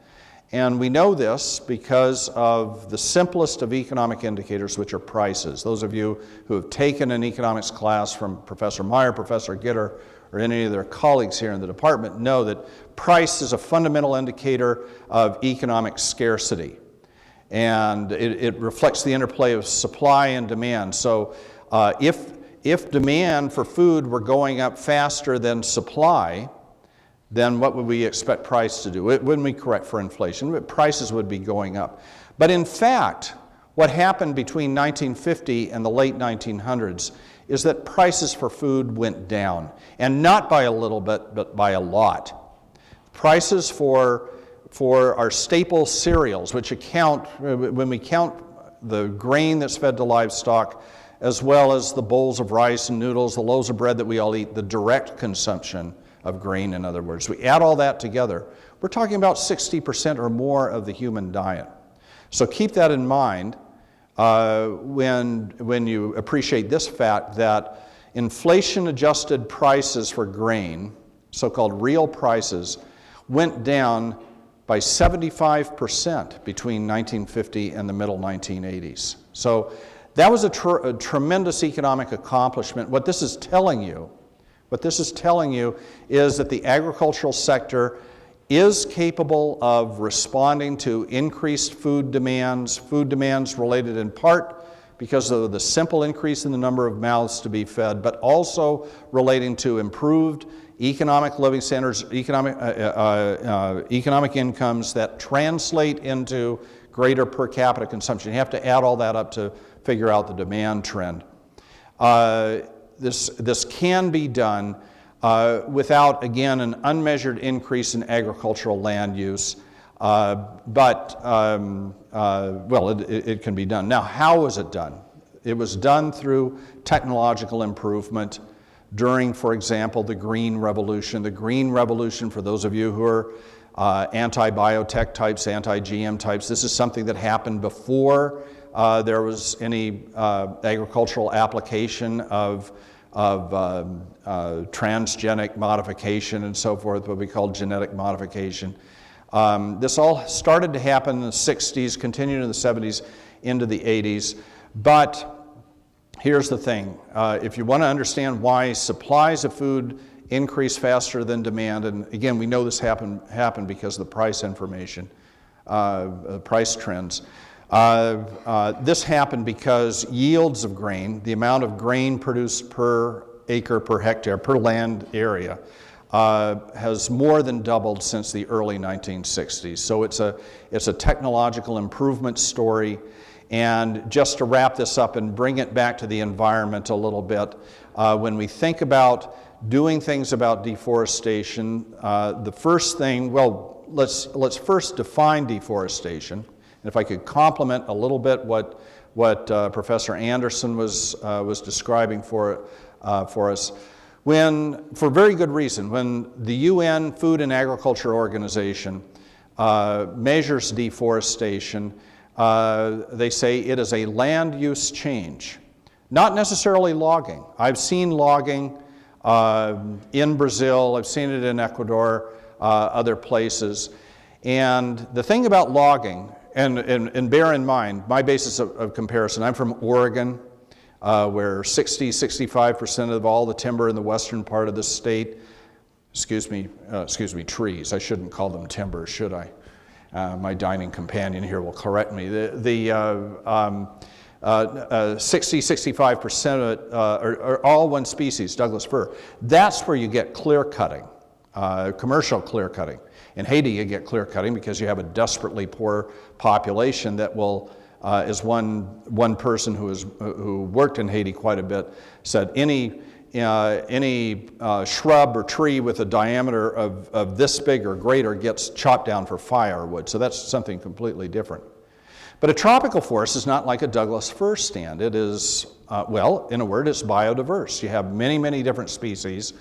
Speaker 5: And we know this because of the simplest of economic indicators, which are prices. Those of you who have taken an economics class from Professor Meyer, Professor Gitter, or any of their colleagues here in the department know that price is a fundamental indicator of economic scarcity. And it reflects the interplay of supply and demand. So if demand for food were going up faster than supply, then what would we expect price to do? It wouldn't be correct for inflation, but prices would be going up. But in fact, what happened between 1950 and the late 1900s is that prices for food went down, and not by a little bit, but by a lot. Prices for our staple cereals, which account, when we count the grain that's fed to livestock, as well as the bowls of rice and noodles, the loaves of bread that we all eat, the direct consumption of grain, in other words. We add all that together, we're talking about 60% or more of the human diet. So keep that in mind when you appreciate this fact that inflation-adjusted prices for grain, so-called real prices, went down by 75% between 1950 and the middle 1980s. So that was a tremendous economic accomplishment. What this is telling you is that the agricultural sector is capable of responding to increased food demands related in part because of the simple increase in the number of mouths to be fed, but also relating to improved economic living standards, economic incomes that translate into greater per capita consumption. You have to add all that up to figure out the demand trend. This can be done without, again, an unmeasured increase in agricultural land use, but it can be done. Now, how was it done? It was done through technological improvement during, for example, the Green Revolution. The Green Revolution, for those of you who are anti-biotech types, anti-GM types, this is something that happened before there was any agricultural application of transgenic modification and so forth, what we call genetic modification. This all started to happen in the 60s, continued in the 70s, into the 80s. But here's the thing. If you want to understand why supplies of food increase faster than demand, and again, we know this happened because of the price information, price trends. This happened because yields of grain, the amount of grain produced per acre, per hectare, per land area, has more than doubled since the early 1960s. So it's a technological improvement story. And just to wrap this up and bring it back to the environment a little bit, when we think about doing things about deforestation, the first thing, well, let's first define deforestation. And if I could complement a little bit what Professor Anderson was describing for us, for very good reason, when the UN Food and Agriculture Organization measures deforestation, they say it is a land use change, not necessarily logging. I've seen logging in Brazil, I've seen it in Ecuador, other places. And the thing about logging And bear in mind, my basis of comparison, I'm from Oregon, where 65% of all the timber in the western part of the state, excuse me, trees. I shouldn't call them timber, should I? My dining companion here will correct me. 65% of it are all one species, Douglas fir. That's where you get clear cutting, commercial clear cutting. In Haiti, you get clear cutting because you have a desperately poor population that will, as one person who worked in Haiti quite a bit said, any shrub or tree with a diameter of this big or greater gets chopped down for firewood. So that's something completely different. But a tropical forest is not like a Douglas fir stand. It is, well, in a word, it's biodiverse. You have many, many different species.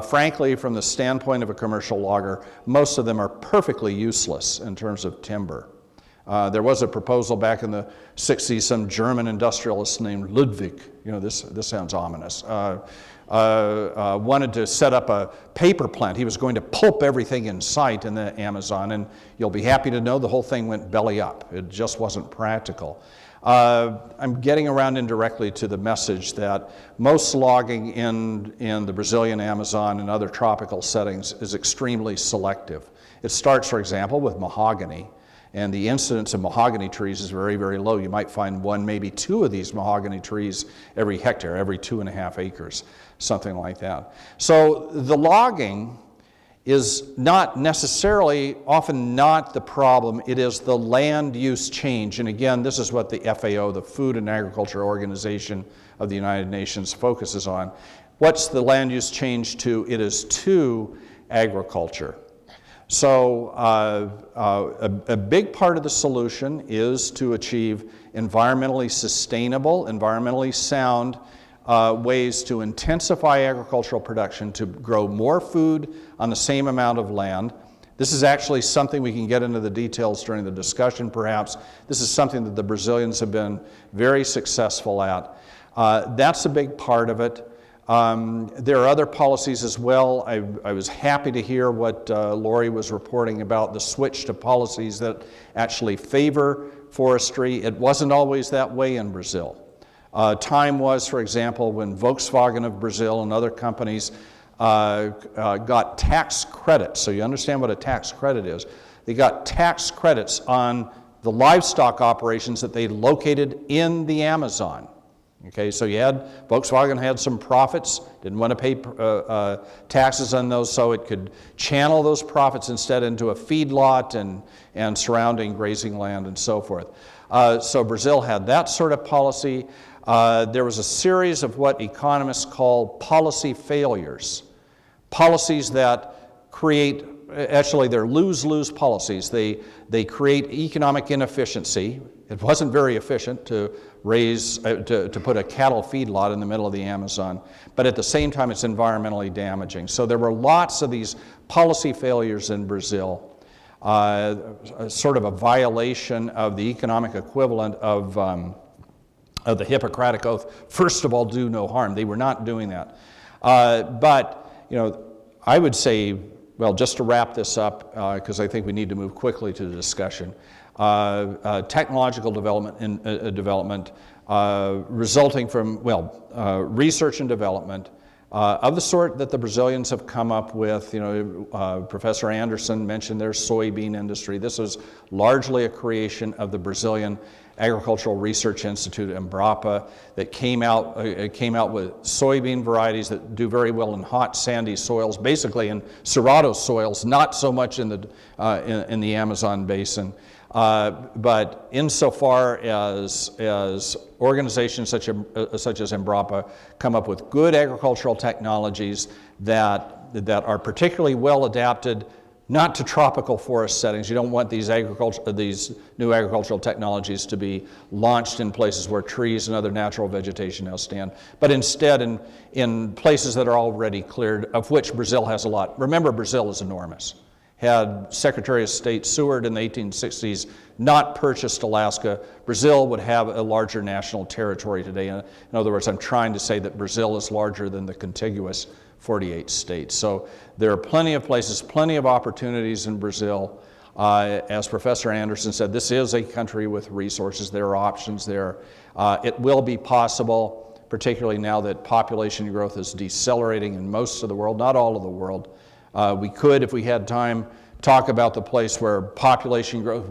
Speaker 5: Frankly, from the standpoint of a commercial logger, most of them are perfectly useless in terms of timber. There was a proposal back in the 60s, some German industrialist named Ludwig, this sounds ominous, wanted to set up a paper plant. He was going to pulp everything in sight in the Amazon, and you'll be happy to know the whole thing went belly up. It just wasn't practical. I'm getting around indirectly to the message that most logging in the Brazilian Amazon and other tropical settings is extremely selective. It starts, for example, with mahogany, and the incidence of mahogany trees is very, very low. You might find one, maybe two of these mahogany trees every hectare, every 2.5 acres, something like that. So the logging is not necessarily, often not the problem, it is the land use change. And again, this is what the FAO, the Food and Agriculture Organization of the United Nations, focuses on. What's the land use change to? It is to agriculture. So a big part of the solution is to achieve environmentally sustainable, environmentally sound ways to intensify agricultural production, to grow more food on the same amount of land. This is actually something we can get into the details during the discussion, perhaps. This is something that the Brazilians have been very successful at. That's a big part of it. There are other policies as well. I was happy to hear what Lori was reporting about the switch to policies that actually favor forestry. It wasn't always that way in Brazil. Time was, for example, when Volkswagen of Brazil and other companies got tax credits. So you understand what a tax credit is. They got tax credits on the livestock operations that they located in the Amazon. Okay, so Volkswagen had some profits, didn't want to pay taxes on those, so it could channel those profits instead into a feedlot and surrounding grazing land and so forth. So Brazil had that sort of policy. There was a series of what economists call policy failures. Policies that create, actually they're lose-lose policies. They create economic inefficiency. It wasn't very efficient to put a cattle feedlot in the middle of the Amazon, but at the same time it's environmentally damaging. So there were lots of these policy failures in Brazil, sort of a violation of the economic equivalent of the Hippocratic Oath. First of all, do no harm. They were not doing that. But I would say, well, just to wrap this up, because I think we need to move quickly to the discussion, technological development resulting from, research and development of the sort that the Brazilians have come up with. Professor Anderson mentioned their soybean industry. This was largely a creation of the Brazilian Agricultural Research Institute, Embrapa, that came out with soybean varieties that do very well in hot, sandy soils, basically in Cerrado soils, not so much in the Amazon basin. But insofar as organizations such as Embrapa come up with good agricultural technologies that are particularly well adapted, not to tropical forest settings. You don't want these new agricultural technologies to be launched in places where trees and other natural vegetation now stand, but instead in places that are already cleared, of which Brazil has a lot. Remember, Brazil is enormous. Had Secretary of State Seward in the 1860s not purchased Alaska, Brazil would have a larger national territory today. In other words, I'm trying to say that Brazil is larger than the contiguous 48 states. So there are plenty of places, plenty of opportunities in Brazil. As Professor Anderson said, this is a country with resources. There are options there. It will be possible, particularly now that population growth is decelerating in most of the world, not all of the world. We could, if we had time, talk about the place where population growth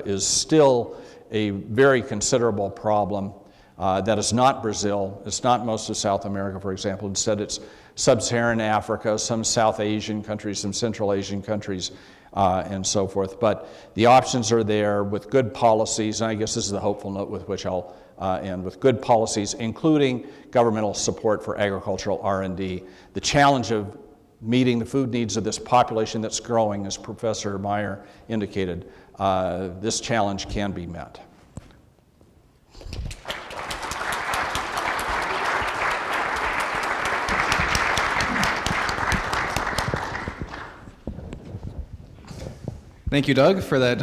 Speaker 5: is still a very considerable problem. That is not Brazil. It's not most of South America, for example. Instead, it's Sub-Saharan Africa, some South Asian countries, some Central Asian countries, and so forth. But the options are there with good policies, and I guess this is the hopeful note with which I'll end, with good policies, including governmental support for agricultural R&D. The challenge of meeting the food needs of this population that's growing, as Professor Meyer indicated, this challenge can be met.
Speaker 3: Thank you, Doug, for that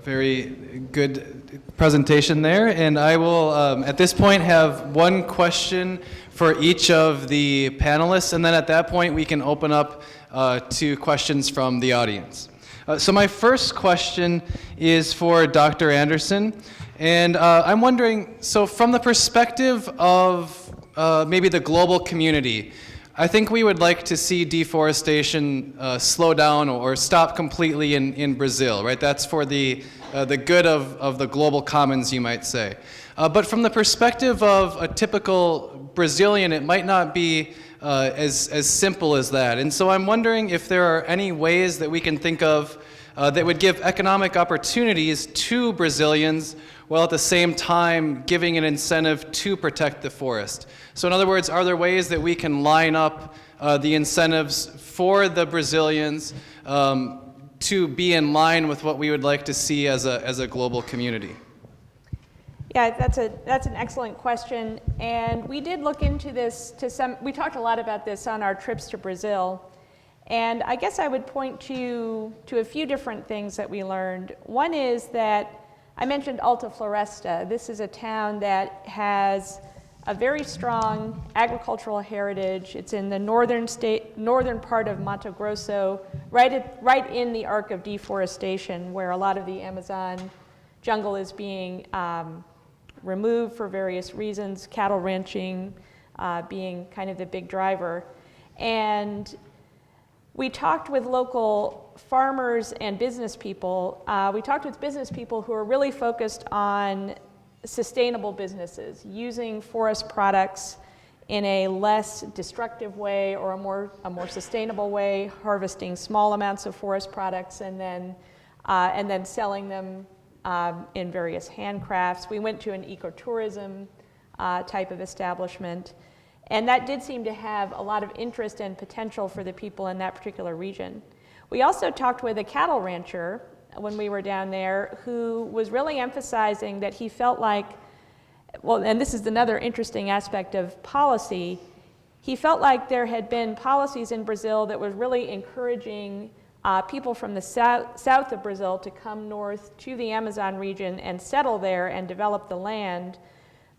Speaker 3: very good presentation there. And I will, at this point, have one question for each of the panelists, and then at that point we can open up to questions from the audience. So my first question is for Dr. Anderson, and I'm wondering, so from the perspective of maybe the global community, I think we would like to see deforestation slow down or stop completely in Brazil, right? That's for the good of the global commons, you might say. But from the perspective of a typical Brazilian, it might not be as simple as that. And so I'm wondering if there are any ways that we can think of that would give economic opportunities to Brazilians while at the same time giving an incentive to protect the forest. So in other words, are there ways that we can line up the incentives for the Brazilians to be in line with what we would like to see as a global community?
Speaker 4: Yeah, that's an excellent question, and we did look into this we talked a lot about this on our trips to Brazil, and I guess I would point to a few different things that we learned. One is that I mentioned Alta Floresta. This is a town that has a very strong agricultural heritage. It's in the northern part of Mato Grosso, right in the arc of deforestation, where a lot of the Amazon jungle is being removed for various reasons, cattle ranching being kind of the big driver. And we talked with local farmers and business people. We talked with business people who are really focused on sustainable businesses, using forest products in a less destructive way or a more sustainable way, harvesting small amounts of forest products and then selling them in various handcrafts. We went to an ecotourism type of establishment, and that did seem to have a lot of interest and potential for the people in that particular region. We also talked with a cattle rancher when we were down there who was really emphasizing that he felt like, well, and this is another interesting aspect of policy, he felt like there had been policies in Brazil that was really encouraging people from the south of Brazil to come north to the Amazon region and settle there and develop the land.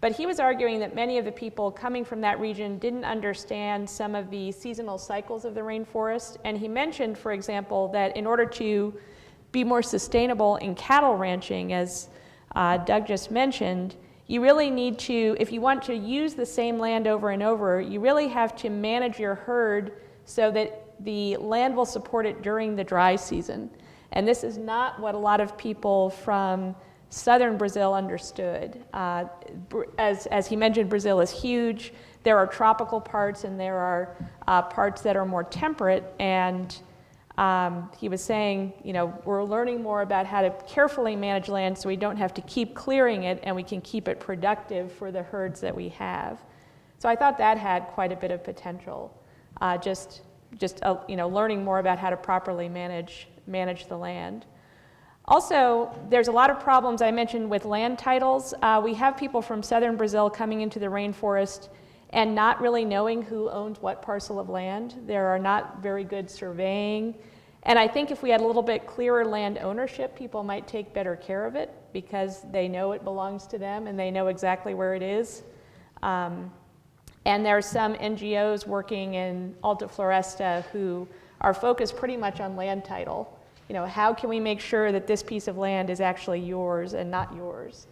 Speaker 4: But he was arguing that many of the people coming from that region didn't understand some of the seasonal cycles of the rainforest. And he mentioned, for example, that in order to be more sustainable in cattle ranching, as Doug just mentioned, you really need to, if you want to use the same land over and over, you really have to manage your herd so that the land will support it during the dry season. And this is not what a lot of people from southern Brazil understood. As he mentioned, Brazil is huge. There are tropical parts and there are parts that are more temperate. And he was saying, you know, we're learning more about how to carefully manage land so we don't have to keep clearing it and we can keep it productive for the herds that we have. So I thought that had quite a bit of potential. Just learning more about how to properly manage the land. Also, there's a lot of problems I mentioned with land titles. We have people from southern Brazil coming into the rainforest and not really knowing who owns what parcel of land. There are not very good surveying. And I think if we had a little bit clearer land ownership, people might take better care of it because they know it belongs to them and they know exactly where it is. And there are some NGOs working in Alta Floresta who are focused pretty much on land title. how can we make sure that this piece of land is actually yours and not yours?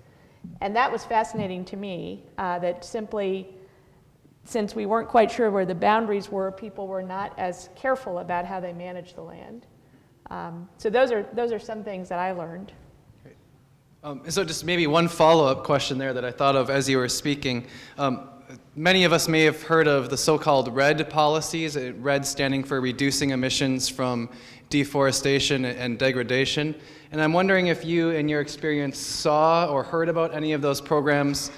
Speaker 4: And that was fascinating to me, that simply, since we weren't quite sure where the boundaries were, people were not as careful about how they managed the land. So those are some things that I learned.
Speaker 3: So just maybe one follow-up question there that I thought of as you were speaking. Many of us may have heard of the so-called RED policies, RED standing for reducing emissions from deforestation and degradation. And I'm wondering if you, in your experience, saw or heard about any of those programs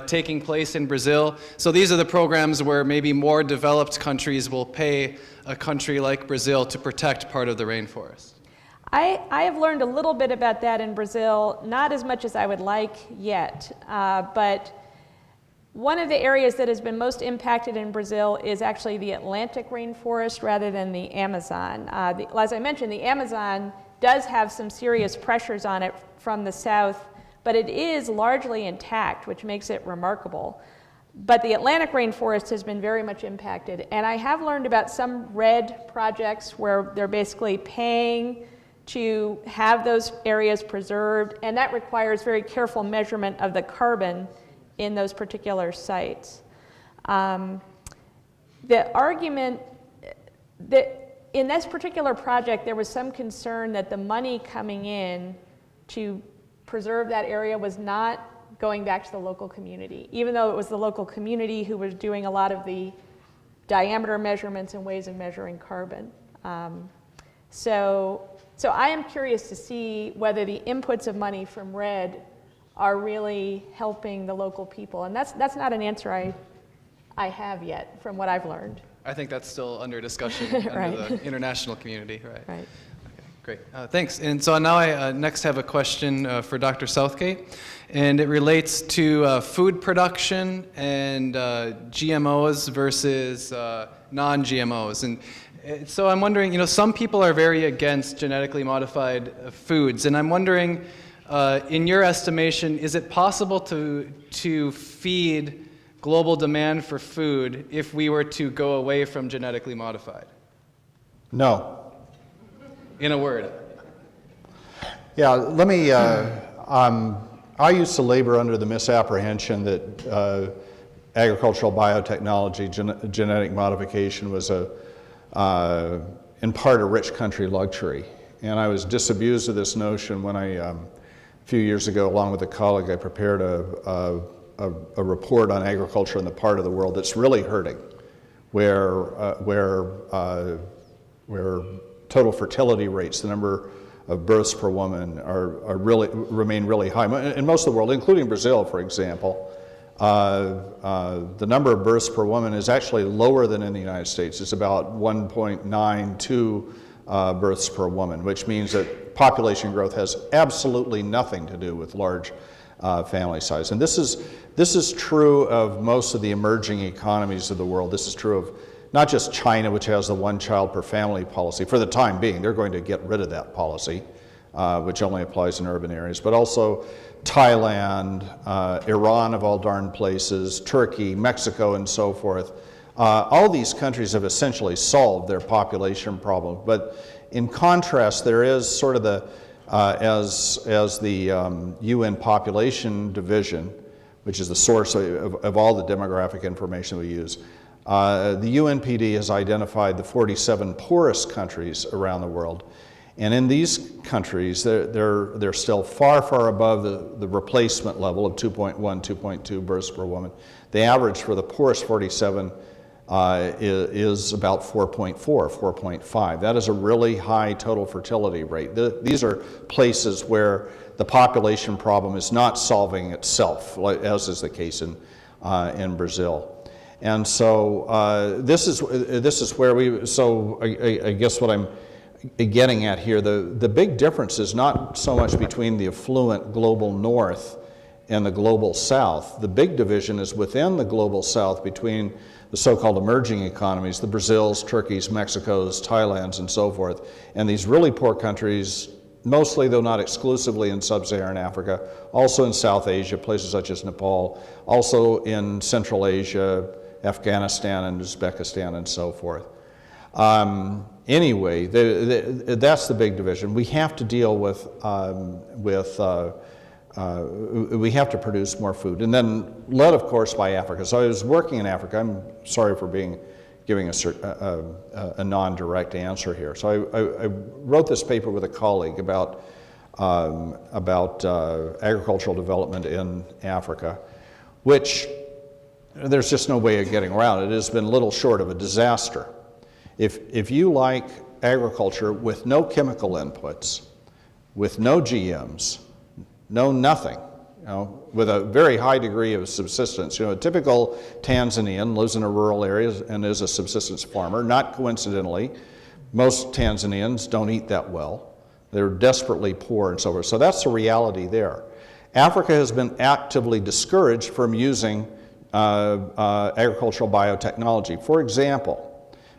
Speaker 3: taking place in Brazil. So these are the programs where maybe more developed countries will pay a country like Brazil to protect part of the rainforest.
Speaker 4: I have learned a little bit about that in Brazil, not as much as I would like yet, but one of the areas that has been most impacted in Brazil is actually the Atlantic rainforest rather than the Amazon. As I mentioned, the Amazon does have some serious pressures on it from the south, but it is largely intact, which makes it remarkable. But the Atlantic rainforest has been very much impacted, and I have learned about some RED projects where they're basically paying to have those areas preserved, and that requires very careful measurement of the carbon in those particular sites. The argument that in this particular project, there was some concern that the money coming in to preserve that area was not going back to the local community, even though it was the local community who was doing a lot of the diameter measurements and ways of measuring carbon. So I am curious to see whether the inputs of money from RED are really helping the local people. And that's not an answer I have yet from what I've learned.
Speaker 3: I think that's still under discussion
Speaker 4: Right.
Speaker 3: under the international community, right?
Speaker 4: Right.
Speaker 3: Okay, great. Thanks. And so now I next have a question for Dr. Southgate, and it relates to food production and GMOs versus non-GMOs. And so I'm wondering, some people are very against genetically modified foods, and I'm wondering, in your estimation, is it possible to feed global demand for food if we were to go away from genetically modified?
Speaker 5: No.
Speaker 3: In a word.
Speaker 5: Yeah, let me, I used to labor under the misapprehension that agricultural biotechnology, genetic modification was in part a rich country luxury. And I was disabused of this notion when a few years ago, along with a colleague, I prepared a report on agriculture in the part of the world that's really hurting, where total fertility rates, the number of births per woman, remain really high. In most of the world, including Brazil, for example, the number of births per woman is actually lower than in the United States. It's about 1.92 births per woman, which means that population growth has absolutely nothing to do with large family size. And this is true of most of the emerging economies of the world. This is true of not just China, which has the one child per family policy. For the time being, they're going to get rid of that policy, which only applies in urban areas, but also Thailand, Iran of all darn places, Turkey, Mexico, and so forth. All these countries have essentially solved their population problem. But in contrast, there is sort of the, as the UN Population Division, which is the source of all the demographic information we use, the UNPD has identified the 47 poorest countries around the world. And in these countries, they're still far, far above the replacement level of 2.1, 2.2 births per woman. The average for the poorest 47 is about 4.4, 4.5. That is a really high total fertility rate. These are places where the population problem is not solving itself, as is the case in Brazil. And so this is where I guess what I'm getting at here, the big difference is not so much between the affluent global north and the global south. The big division is within the global south between the so-called emerging economies, the Brazils, Turkeys, Mexicos, Thailands, and so forth, and these really poor countries, mostly though not exclusively in sub-Saharan Africa, also in South Asia, places such as Nepal, also in Central Asia, Afghanistan and Uzbekistan and so forth. Anyway, that's the big division. We have to deal with we have to produce more food. And then led, of course, by Africa. So I was working in Africa. I'm sorry for giving a non-direct answer here. So I wrote this paper with a colleague about agricultural development in Africa, which there's just no way of getting around it. It has been little short of a disaster. If you like agriculture with no chemical inputs, with no GMs, no nothing, with a very high degree of subsistence. A typical Tanzanian lives in a rural area and is a subsistence farmer. Not coincidentally, most Tanzanians don't eat that well. They're desperately poor and so forth. So that's the reality there. Africa has been actively discouraged from using agricultural biotechnology. For example,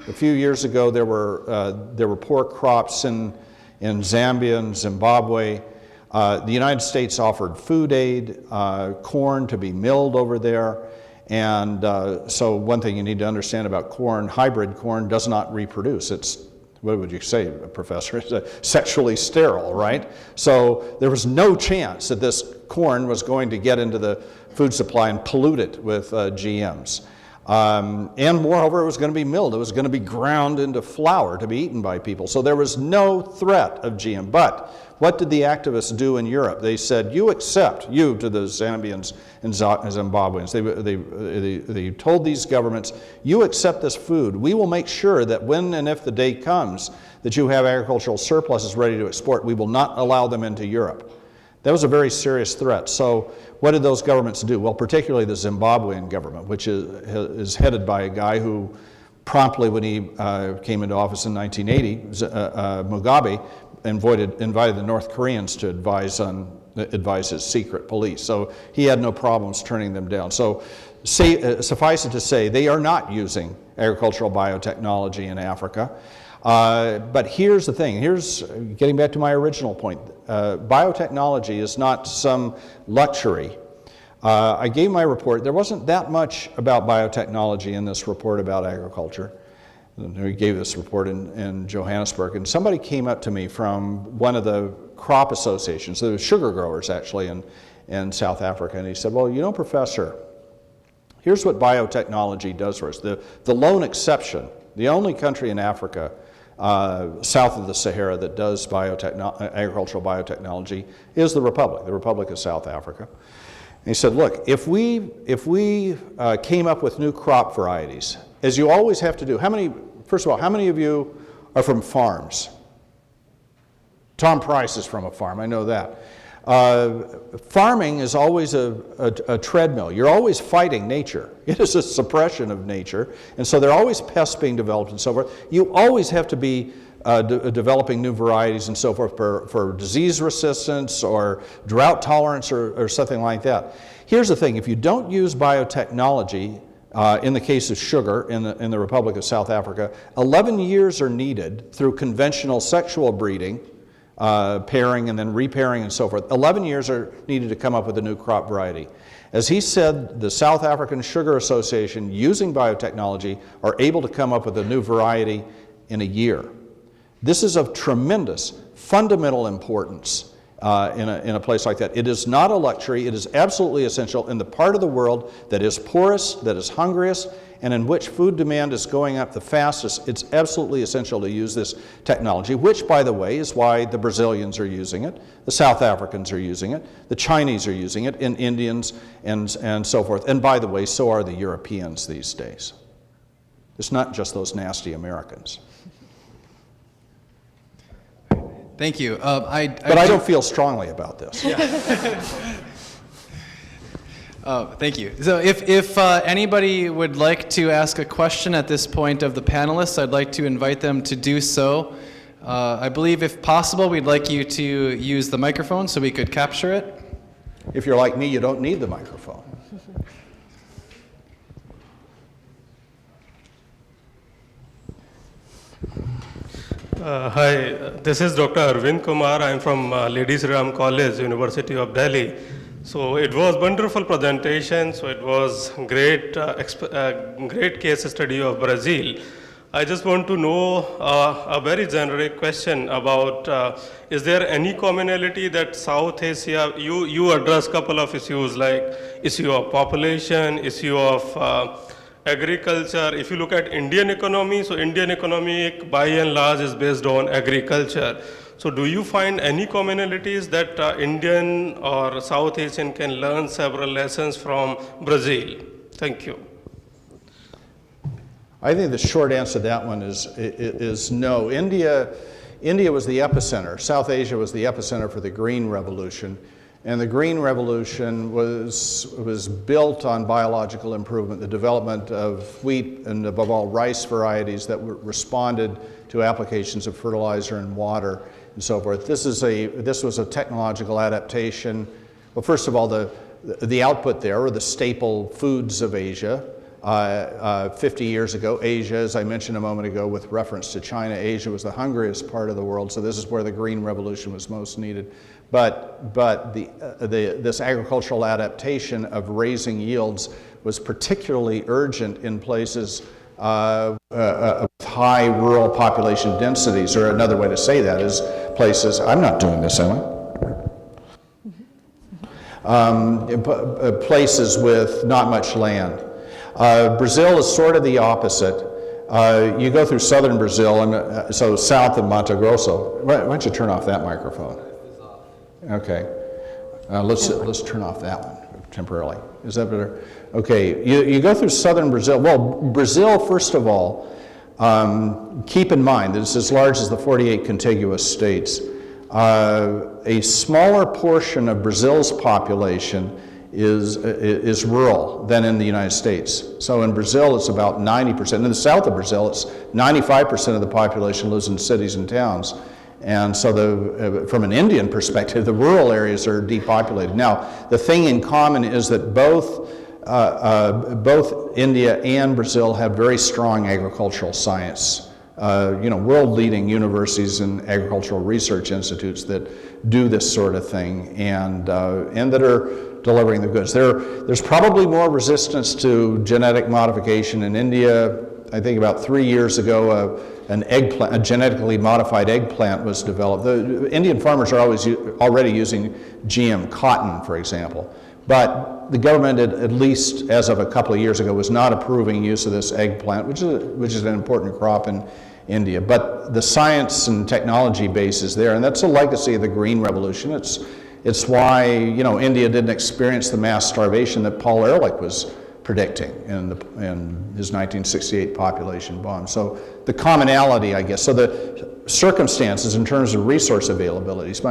Speaker 5: a few years ago there were poor crops in Zambia and Zimbabwe. The United States offered food aid, corn to be milled over there, and so one thing you need to understand about corn, hybrid corn does not reproduce. It's, what would you say, Professor? It's sexually sterile, right? So there was no chance that this corn was going to get into the food supply and pollute it with GMs. And moreover, it was going to be milled. It was going to be ground into flour to be eaten by people. So there was no threat of GM. But what did the activists do in Europe? They said, you accept, you to the Zambians and Zimbabweans, they told these governments, you accept this food. We will make sure that when and if the day comes that you have agricultural surpluses ready to export, we will not allow them into Europe. That was a very serious threat. So what did those governments do? Well, particularly the Zimbabwean government, which is headed by a guy who promptly, when he came into office in 1980, Mugabe, invited the North Koreans to advise his secret police. So he had no problems turning them down. So suffice it to say, they are not using agricultural biotechnology in Africa. But here's the thing, getting back to my original point, biotechnology is not some luxury. I gave my report, there wasn't that much about biotechnology in this report about agriculture. We gave this report in Johannesburg, and somebody came up to me from one of the crop associations, the sugar growers actually in South Africa, and he said, well, Professor, here's what biotechnology does for us. The lone exception, the only country in Africa south of the Sahara that does agricultural biotechnology is the Republic of South Africa. And he said, look, if we came up with new crop varieties, as you always have to do, first of all, how many of you are from farms? Tom Price is from a farm, I know that. Farming is always a treadmill. You're always fighting nature. It is a suppression of nature, and so there are always pests being developed and so forth. You always have to be developing new varieties and so forth for disease resistance or drought tolerance or something like that. Here's the thing, if you don't use biotechnology, in the case of sugar in the Republic of South Africa, 11 years are needed through conventional sexual breeding, pairing and then repairing and so forth. 11 years are needed to come up with a new crop variety. As he said, the South African Sugar Association, using biotechnology, are able to come up with a new variety in a year. This is of tremendous, fundamental importance in a place like that. It is not a luxury. It is absolutely essential in the part of the world that is poorest, that is hungriest, and in which food demand is going up the fastest. It's absolutely essential to use this technology, which, by the way, is why the Brazilians are using it, the South Africans are using it, the Chinese are using it, and Indians and so forth. And by the way, so are the Europeans these days. It's not just those nasty Americans.
Speaker 3: Thank you.
Speaker 5: But I don't feel strongly about this.
Speaker 3: Thank you. So if anybody would like to ask a question at this point of the panelists, I'd like to invite them to do so. I believe if possible, we'd like you to use the microphone so we could capture it.
Speaker 5: If you're like me, you don't need the microphone.
Speaker 6: Hi, this is Dr. Arvind Kumar. I'm from Ladies Ram College, University of Delhi. So it was wonderful presentation. So it was great, great case study of Brazil. I just want to know a very generic question about is there any commonality that South Asia, you address a couple of issues like issue of population, issue of agriculture. If you look at Indian economy, so Indian economy by and large is based on agriculture. So do you find any commonalities that Indian or South Asian can learn several lessons from Brazil? Thank you.
Speaker 5: I think the short answer to that one is no. India was the epicenter. South Asia was the epicenter for the Green Revolution. And the Green Revolution was built on biological improvement, the development of wheat and above all rice varieties that responded to applications of fertilizer and water and so forth. This was a technological adaptation. Well, first of all, the output there were the staple foods of Asia. 50 years ago, Asia, as I mentioned a moment ago with reference to China, Asia was the hungriest part of the world, so this is where the Green Revolution was most needed. But this agricultural adaptation of raising yields was particularly urgent in places with high rural population densities, or another way to say that is places, I'm not doing this, am I? Places with not much land. Brazil is sort of the opposite. You go through southern Brazil, and so south of Mato Grosso. Why don't you turn off that microphone? Okay. Let's turn off that one temporarily. Is that better? Okay. You go through southern Brazil. Well, Brazil, first of all, keep in mind that it's as large as the 48 contiguous states. A smaller portion of Brazil's population is rural than in the United States. So in Brazil, it's about 90%. In the south of Brazil, it's 95% of the population lives in cities and towns. And so from an Indian perspective, the rural areas are depopulated. Now, the thing in common is that both India and Brazil have very strong agricultural science. World-leading universities and agricultural research institutes that do this sort of thing and that are delivering the goods. There's probably more resistance to genetic modification in India. I think about 3 years ago, a genetically modified eggplant was developed. The Indian farmers are already using GM cotton, for example. But the government, at least as of a couple of years ago, was not approving use of this eggplant, which is an important crop in India. But the science and technology base is there, and that's a legacy of the Green Revolution. It's why India didn't experience the mass starvation that Paul Ehrlich was predicting in his 1968 population bomb. So the commonality, I guess, so the circumstances in terms of resource availabilities.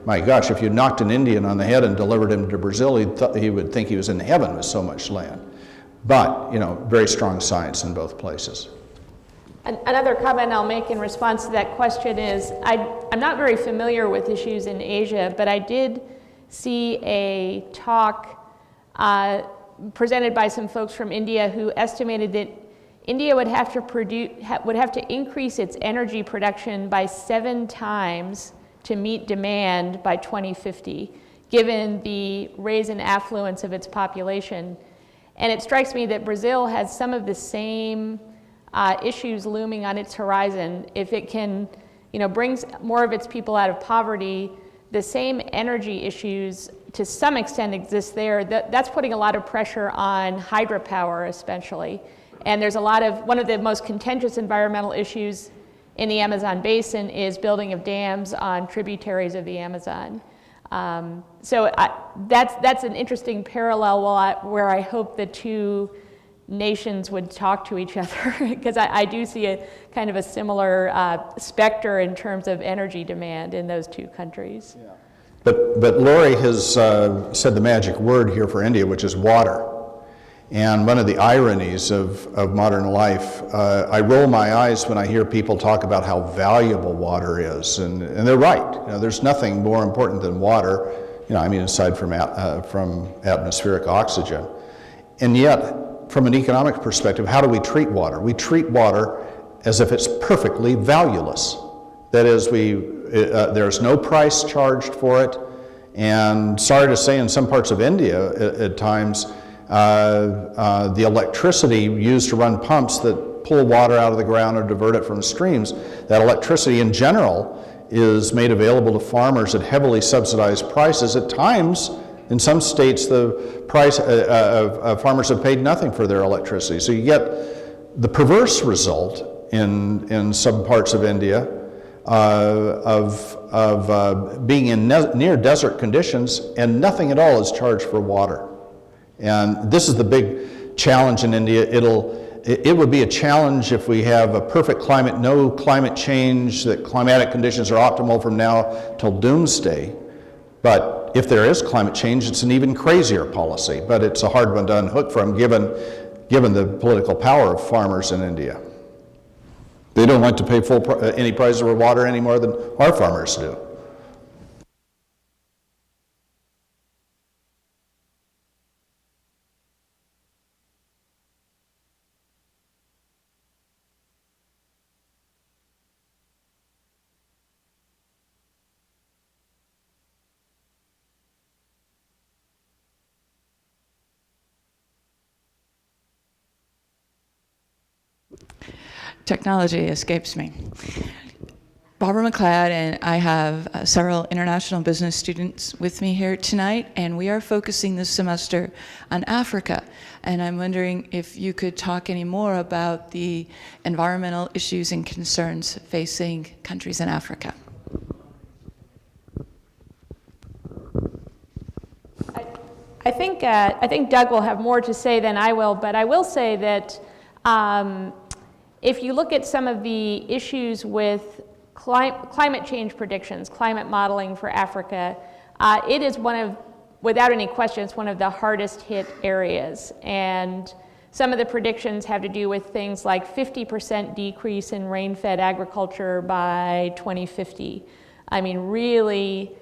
Speaker 5: My gosh, if you knocked an Indian on the head and delivered him to Brazil, he would think he was in heaven with so much land. But very strong science in both places.
Speaker 4: Another comment I'll make in response to that question is I'm not very familiar with issues in Asia, but I did see a talk presented by some folks from India who estimated that India would have to increase its energy production by 7 times to meet demand by 2050, given the rise in affluence of its population. And it strikes me that Brazil has some of the same issues looming on its horizon. If it can, brings more of its people out of poverty, the same energy issues to some extent exist there. That's putting a lot of pressure on hydropower, especially. And there's one of the most contentious environmental issues in the Amazon basin is building of dams on tributaries of the Amazon. So that's an interesting parallel where I hope the two nations would talk to each other, because I do see a kind of a similar specter in terms of energy demand in those two countries.
Speaker 5: Yeah. But Lori has said the magic word here for India, which is water. And one of the ironies of modern life, I roll my eyes when I hear people talk about how valuable water is, and they're right. There's nothing more important than water, aside from atmospheric oxygen. And yet, from an economic perspective, how do we treat water? We treat water as if it's perfectly valueless. That is, there's no price charged for it, and sorry to say, in some parts of India, at times, the electricity used to run pumps that pull water out of the ground or divert it from streams. That electricity in general is made available to farmers at heavily subsidized prices. At times, in some states, the price farmers have paid nothing for their electricity. So you get the perverse result in some parts of India of being in near desert conditions and nothing at all is charged for water. And this is the big challenge in India. It would be a challenge if we have a perfect climate, no climate change, that climatic conditions are optimal from now till doomsday. But if there is climate change, it's an even crazier policy. But it's a hard one to unhook from given the political power of farmers in India. They don't like to pay any price for water any more than our farmers do.
Speaker 7: Technology escapes me. Barbara McLeod and I have several international business students with me here tonight, and we are focusing this semester on Africa. And I'm wondering if you could talk any more about the environmental issues and concerns facing countries in Africa.
Speaker 4: I think Doug will have more to say than I will, but I will say that if you look at some of the issues with climate change predictions, climate modeling for Africa, it is without any question, it's one of the hardest hit areas. And some of the predictions have to do with things like 50% decrease in rain-fed agriculture by 2050. I mean, really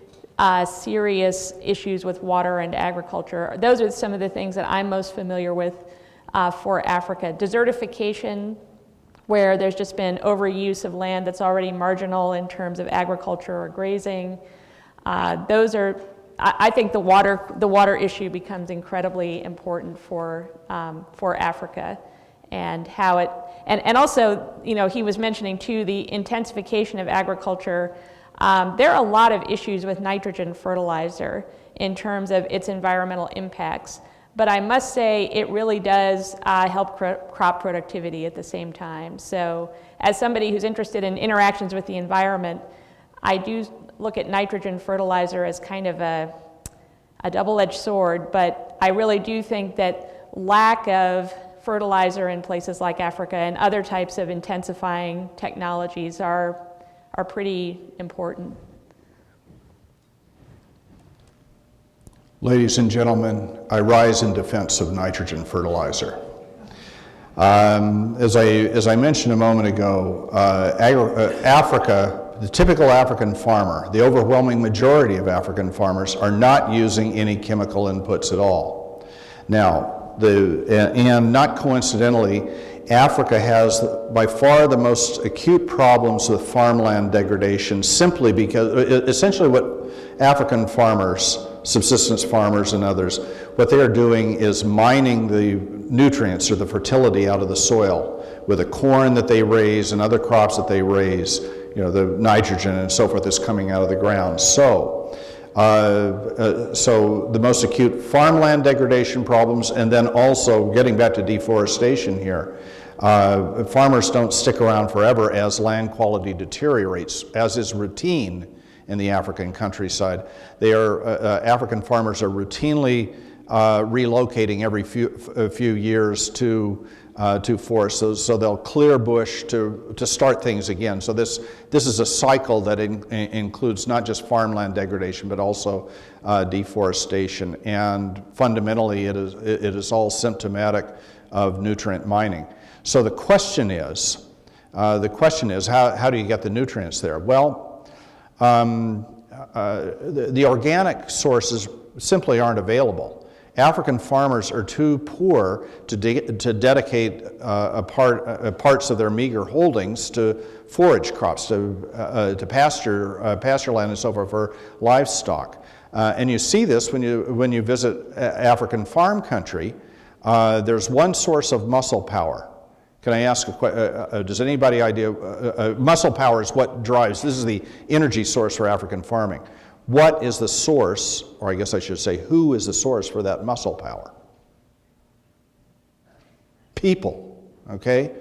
Speaker 4: serious issues with water and agriculture. Those are some of the things that I'm most familiar with for Africa. Desertification, where there's just been overuse of land that's already marginal in terms of agriculture or grazing. Those are, I think the water issue becomes incredibly important for Africa, and how it, and also, you know, he was mentioning too, the intensification of agriculture. There are a lot of issues with nitrogen fertilizer in terms of its environmental impacts. But I must say it really does help crop productivity at the same time. So as somebody who's interested in interactions with the environment, I do look at nitrogen fertilizer as kind of a double-edged sword, but I really do think that lack of fertilizer in places like Africa and other types of intensifying technologies are pretty important.
Speaker 5: Ladies and gentlemen, I rise in defense of nitrogen fertilizer. As I mentioned a moment ago, Africa, the typical African farmer, the overwhelming majority of African farmers are not using any chemical inputs at all. Now, and not coincidentally, Africa has by far the most acute problems with farmland degradation, simply because essentially what African farmers, subsistence farmers and others, what they are doing is mining the nutrients or the fertility out of the soil with the corn that they raise and other crops that they raise. You know, the nitrogen and so forth is coming out of the ground. So the most acute farmland degradation problems, and then also getting back to deforestation here. Farmers don't stick around forever as land quality deteriorates, as is routine in the African countryside. African farmers are routinely relocating every few years to forests, so they'll clear bush to start things again. So this is a cycle that includes not just farmland degradation, but also deforestation. And fundamentally, it is all symptomatic of nutrient mining. So the question is, how do you get the nutrients there? Well, the organic sources simply aren't available. African farmers are too poor to dedicate parts of their meager holdings to forage crops, to pasture land and so forth for livestock. And you see this when you visit African farm country. There's one source of muscle power Can I ask, does anybody idea, muscle power is what drives, this is the energy source for African farming. What is the source, or I guess I should say, who is the source for that muscle power? People, okay?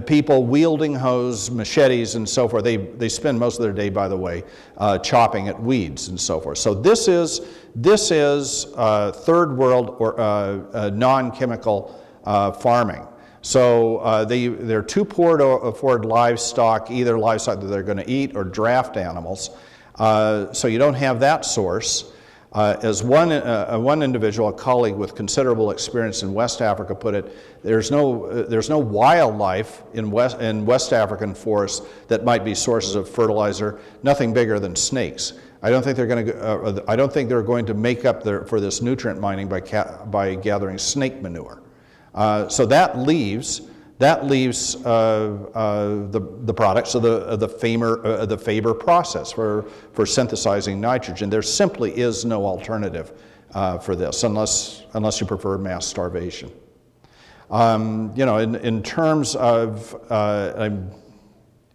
Speaker 5: People wielding hoes, machetes, and so forth. They spend most of their day, by the way, chopping at weeds and so forth. So this is third world or non-chemical farming. So they're too poor to afford livestock, either livestock that they're going to eat or draft animals. So you don't have that source. As one individual, a colleague with considerable experience in West Africa put it, there's no wildlife in West African forests that might be sources of fertilizer. Nothing bigger than snakes. I don't think they're going to make up for this nutrient mining by gathering snake manure. So that leaves the products of the Faber process for synthesizing nitrogen. There simply is no alternative for this unless you prefer mass starvation. In terms of, I'm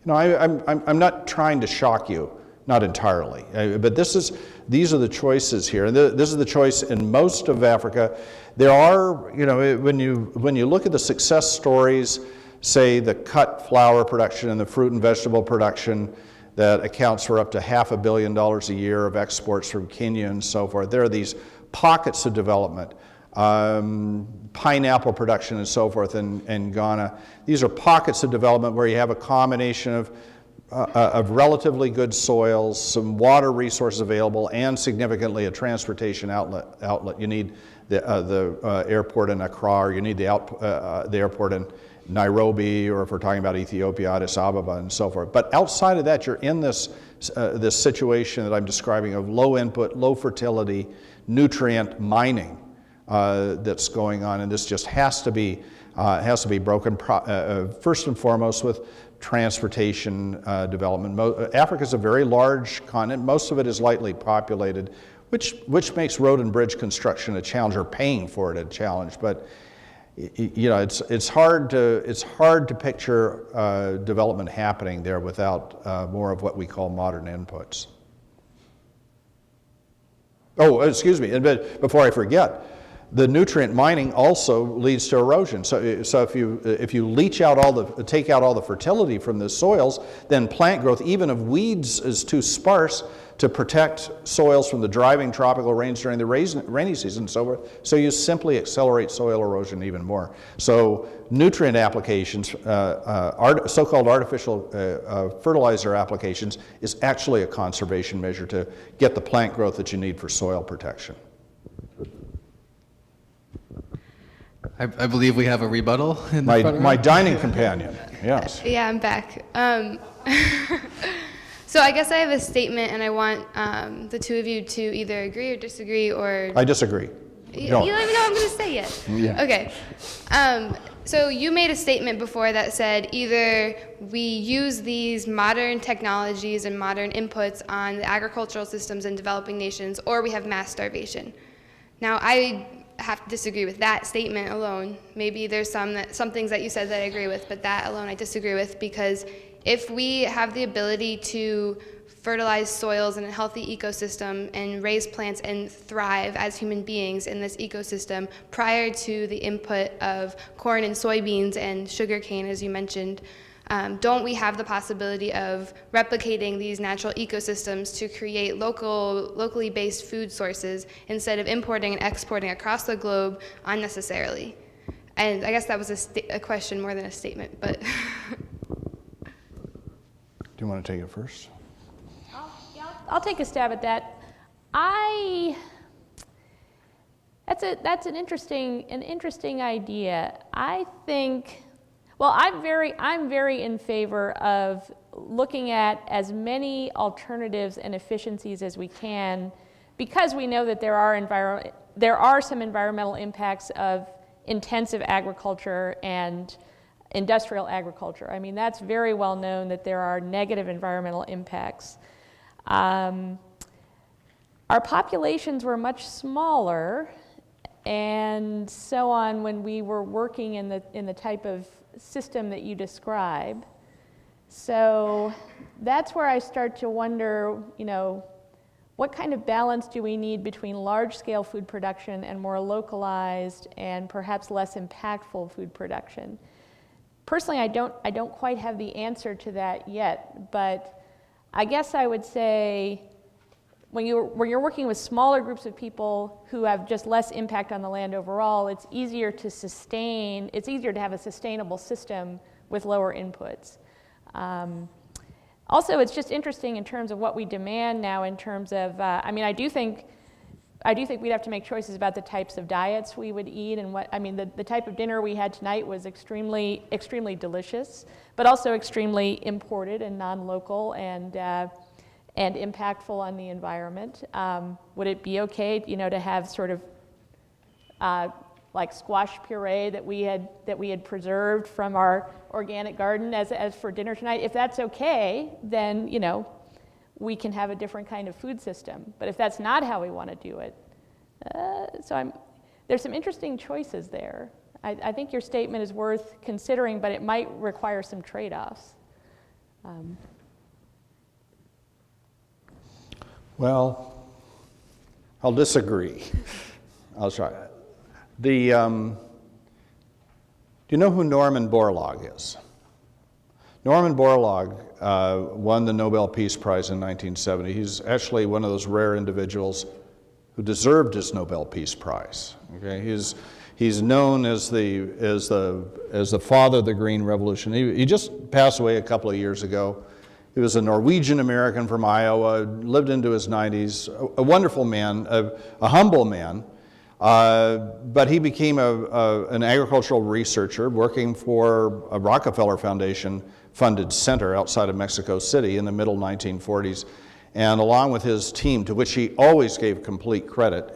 Speaker 5: not trying to shock you, not entirely, but these are the choices here, and this is the choice in most of Africa. There are, when you look at the success stories, say the cut flour production and the fruit and vegetable production that accounts for up to $500 million a year of exports from Kenya and so forth. There are these pockets of development, pineapple production and so forth in Ghana. These are pockets of development where you have a combination of relatively good soils, some water resources available, and significantly a transportation outlet. You need the airport in Accra, or you need the airport in Nairobi, or if we're talking about Ethiopia, Addis Ababa, and so forth. But outside of that, you're in this situation that I'm describing of low input, low fertility, nutrient mining that's going on, and this just has to be broken first and foremost with transportation development. Africa is a very large continent. Most of it is lightly populated, which makes road and bridge construction a challenge, or paying for it a challenge. But it's hard to picture development happening there without more of what we call modern inputs. Oh, excuse me, but before I forget, the nutrient mining also leads to erosion. So if you take out all the fertility from the soils, then plant growth, even of weeds, is too sparse to protect soils from the driving tropical rains during the rainy season. So you simply accelerate soil erosion even more. So nutrient applications, so-called artificial fertilizer applications, is actually a conservation measure to get the plant growth that you need for soil protection.
Speaker 3: I believe we have a rebuttal in the front row.
Speaker 5: My dining companion, yes.
Speaker 8: Yeah, I'm back. So I guess I have a statement, and I want the two of you to either agree or disagree, or...
Speaker 5: I disagree.
Speaker 8: You don't even know what I'm going to say yet.
Speaker 5: Yeah.
Speaker 8: Okay. So you made a statement before that said either we use these modern technologies and modern inputs on the agricultural systems in developing nations, or we have mass starvation. Now, I have to disagree with that statement alone. Maybe there's some things that you said that I agree with, but that alone I disagree with, because if we have the ability to fertilize soils in a healthy ecosystem and raise plants and thrive as human beings in this ecosystem prior to the input of corn and soybeans and sugarcane, as you mentioned, don't we have the possibility of replicating these natural ecosystems to create locally based food sources instead of importing and exporting across the globe unnecessarily? And I guess that was a question more than a statement, but...
Speaker 5: Do you want to take it first?
Speaker 4: I'll take a stab at that. That's an interesting idea. I think, well, I'm very in favor of looking at as many alternatives and efficiencies as we can, because we know that there are some environmental impacts of intensive agriculture and industrial agriculture. I mean, that's very well known that there are negative environmental impacts. Our populations were much smaller and so on when we were working in the type of system that you describe. So that's where I start to wonder, what kind of balance do we need between large-scale food production and more localized and perhaps less impactful food production? Personally, I don't quite have the answer to that yet, but I guess I would say when you're working with smaller groups of people who have just less impact on the land overall, it's easier to have a sustainable system with lower inputs. Also, it's just interesting in terms of what we demand now in terms of, I do think we'd have to make choices about the types of diets we would eat and the type of dinner we had tonight was extremely, extremely delicious, but also extremely imported and non-local and impactful on the environment. Would it be okay, to have sort of like squash puree that we had preserved from our organic garden as for dinner tonight? If that's okay, then we can have a different kind of food system. But if that's not how we want to do it, there's some interesting choices there. I think your statement is worth considering, but it might require some trade-offs.
Speaker 5: Well, I'll disagree. I'll try. Do you know who Norman Borlaug is? Norman Borlaug won the Nobel Peace Prize in 1970. He's actually one of those rare individuals who deserved his Nobel Peace Prize. Okay, he's known as the father of the Green Revolution. He just passed away a couple of years ago. He was a Norwegian American from Iowa, lived into his 90s, a wonderful man, a humble man. But he became an agricultural researcher working for a Rockefeller Foundation-funded center outside of Mexico City in the middle 1940s. And along with his team, to which he always gave complete credit,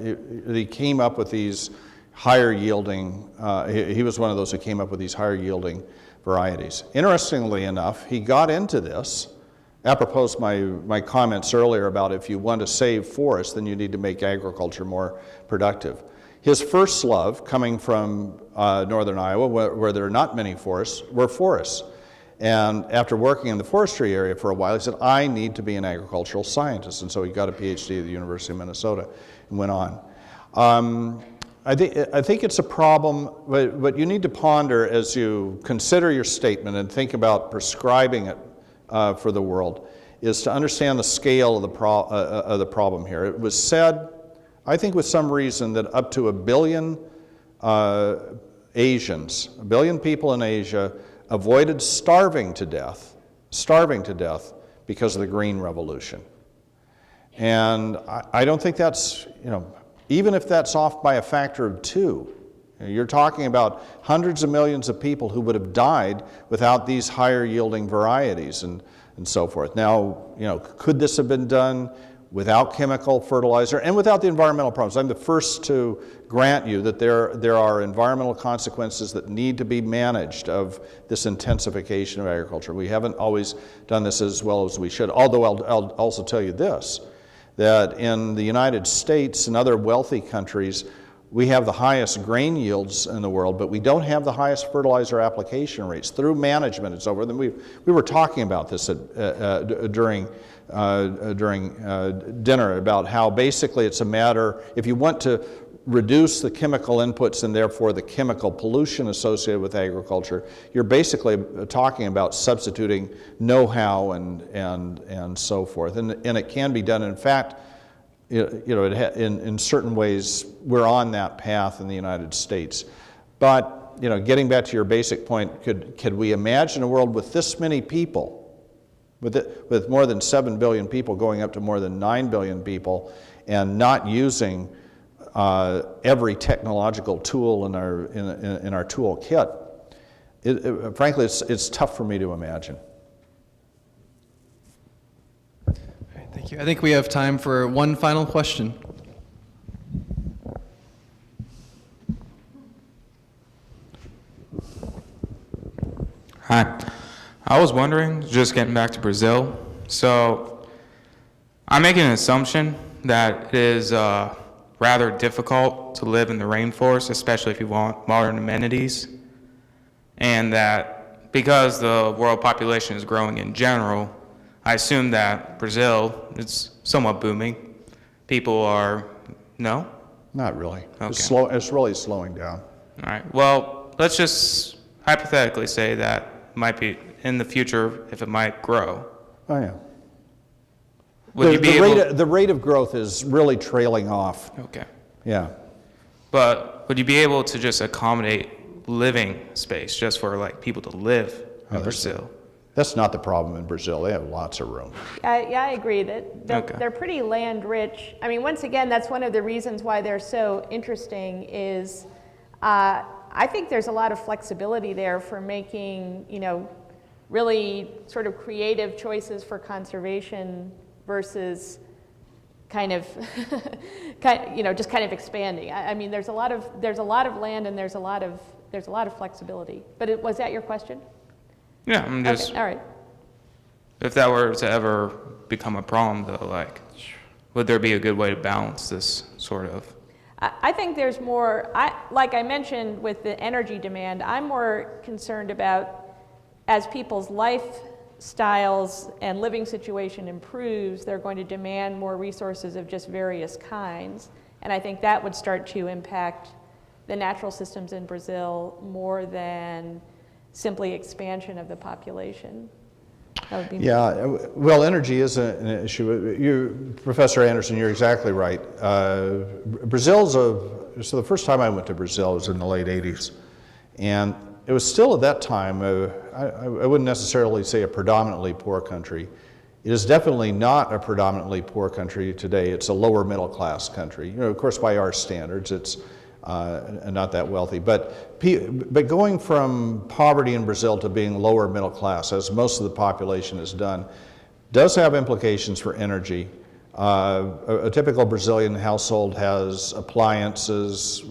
Speaker 5: he came up with these higher yielding, he was one of those who came up with these higher yielding varieties. Interestingly enough, he got into this, apropos my comments earlier about if you want to save forests, then you need to make agriculture more productive. His first love, coming from northern Iowa, where there are not many forests, were forests. And after working in the forestry area for a while, he said, I need to be an agricultural scientist. And so he got a PhD at the University of Minnesota and went on. I think it's a problem, what you need to ponder as you consider your statement and think about prescribing it for the world, is to understand the scale of the problem here. It was said, I think with some reason, that up to 1 billion Asians, 1 billion people in Asia, avoided starving to death because of the Green Revolution. And I don't think that's, even if that's off by a factor of 2, you're talking about hundreds of millions of people who would have died without these higher yielding varieties and so forth. Now, could this have been done without chemical fertilizer and without the environmental problems? I'm the first to grant you that there are environmental consequences that need to be managed of this intensification of agriculture. We haven't always done this as well as we should, although I'll also tell you this, that in the United States and other wealthy countries, we have the highest grain yields in the world, but we don't have the highest fertilizer application rates. Through management, it's over. We were talking about this during dinner, about how basically it's a matter, if you want to reduce the chemical inputs and therefore the chemical pollution associated with agriculture, you're basically talking about substituting know-how and so forth. And it can be done. In fact, in certain ways, we're on that path in the United States. But, getting back to your basic point, could we imagine a world with this many people, with more than 7 billion people going up to more than 9 billion people, and not using every technological tool in our toolkit? Frankly, it's tough for me to imagine.
Speaker 3: Thank you. I think we have time for one final question.
Speaker 9: Hi. I was wondering, just getting back to Brazil, so I'm making an assumption that it is rather difficult to live in the rainforest, especially if you want modern amenities. and that because the world population is growing in general, I assume that Brazil is somewhat booming. People are, no?
Speaker 5: Not really.
Speaker 9: Okay.
Speaker 5: It's really slowing down.
Speaker 9: All right, well, let's just hypothetically say that might be in the future if it might grow.
Speaker 5: Oh, yeah.
Speaker 9: Would you be able?
Speaker 5: The rate of growth is really trailing off.
Speaker 9: Okay.
Speaker 5: Yeah.
Speaker 9: But would you be able to just accommodate living space just for like people to live in Brazil?
Speaker 5: That's not the problem in Brazil. They have lots of room.
Speaker 4: Yeah, I agree that
Speaker 9: Okay.
Speaker 4: they're pretty land rich. I mean, once again, that's one of the reasons why they're so interesting is I think there's a lot of flexibility there for making, really sort of creative choices for conservation versus kind of, just kind of expanding. I mean, there's a lot of land and there's a lot of flexibility. But was that your question?
Speaker 9: Yeah, I'm just,
Speaker 4: Okay, all right.
Speaker 9: if that were to ever become a problem though, like, would there be a good way to balance this sort of?
Speaker 4: I think there's more, like I mentioned with the energy demand, I'm more concerned about as people's lifestyles and living situation improves, they're going to demand more resources of just various kinds. And I think that would start to impact the natural systems in Brazil more than simply expansion of the population. That would be
Speaker 5: Yeah, well, energy is an issue. Professor Anderson, you're exactly right. So the first time I went to Brazil was in the late 80s. And it was still at that time, I wouldn't necessarily say a predominantly poor country. It is definitely not a predominantly poor country today. It's a lower middle class country. Of course, by our standards, it's not that wealthy. But going from poverty in Brazil to being lower middle class, as most of the population has done, does have implications for energy. A typical Brazilian household has appliances,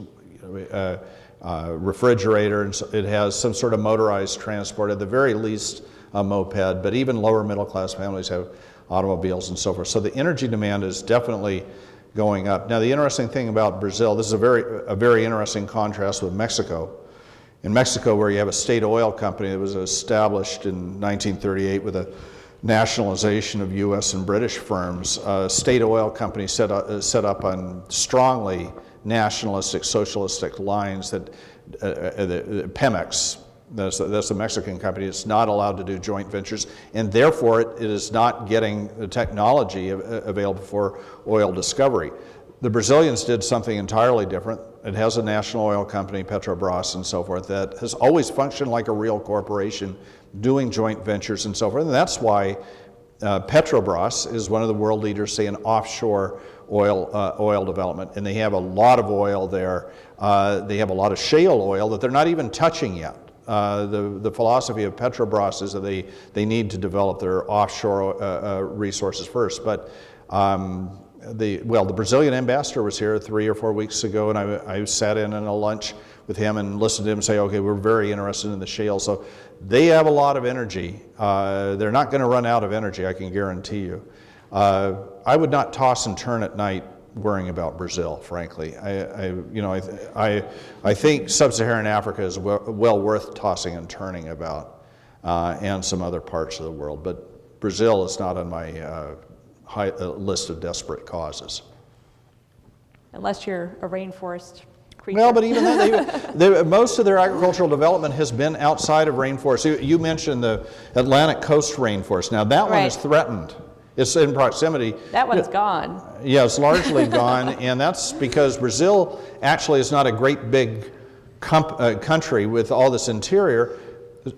Speaker 5: refrigerator, and it has some sort of motorized transport, at the very least a moped, but even lower middle class families have automobiles and so forth. So the energy demand is definitely going up. Now the interesting thing about Brazil, this is a very interesting contrast with Mexico. In Mexico, where you have a state oil company that was established in 1938 with a nationalization of U.S. and British firms, a state oil company set up on strongly nationalistic, socialistic lines that Pemex, that's the Mexican company, it's not allowed to do joint ventures, and therefore it is not getting the technology available for oil discovery. The Brazilians did something entirely different. It has a national oil company, Petrobras and so forth, that has always functioned like a real corporation, doing joint ventures and so forth, and that's why Petrobras is one of the world leaders, say, in offshore oil development, and they have a lot of oil there. They have a lot of shale oil that they're not even touching yet. The philosophy of Petrobras is that they need to develop their offshore resources first. But the Brazilian ambassador was here 3 or 4 weeks ago, and I sat in on a lunch with him and listened to him say, okay, we're very interested in the shale. So they have a lot of energy. They're not going to run out of energy, I can guarantee you. I would not toss and turn at night worrying about Brazil, frankly. I think sub-Saharan Africa is well worth tossing and turning about, and some other parts of the world. But Brazil is not on my list of desperate causes.
Speaker 4: Unless you're a rainforest creature.
Speaker 5: Well, but even then, most of their agricultural development has been outside of rainforests. You mentioned the Atlantic coast rainforest. Now that one is threatened. It's in proximity.
Speaker 4: That one's gone.
Speaker 5: Yeah, it's largely gone, and that's because Brazil actually is not a great big country with all this interior.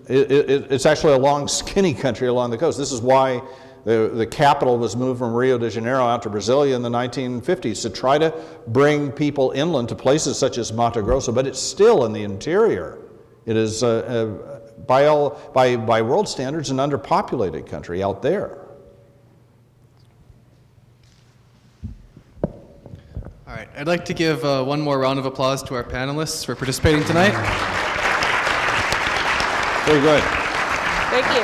Speaker 5: It's actually a long, skinny country along the coast. This is why the capital was moved from Rio de Janeiro out to Brasilia in the 1950s to try to bring people inland to places such as Mato Grosso, but it's still in the interior. It is, by world standards, an underpopulated country out there.
Speaker 3: All right, I'd like to give one more round of applause to our panelists for participating tonight.
Speaker 5: Very good.
Speaker 4: Thank you.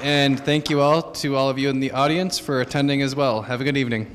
Speaker 3: And thank you all to all of you in the audience for attending as well. Have a good evening.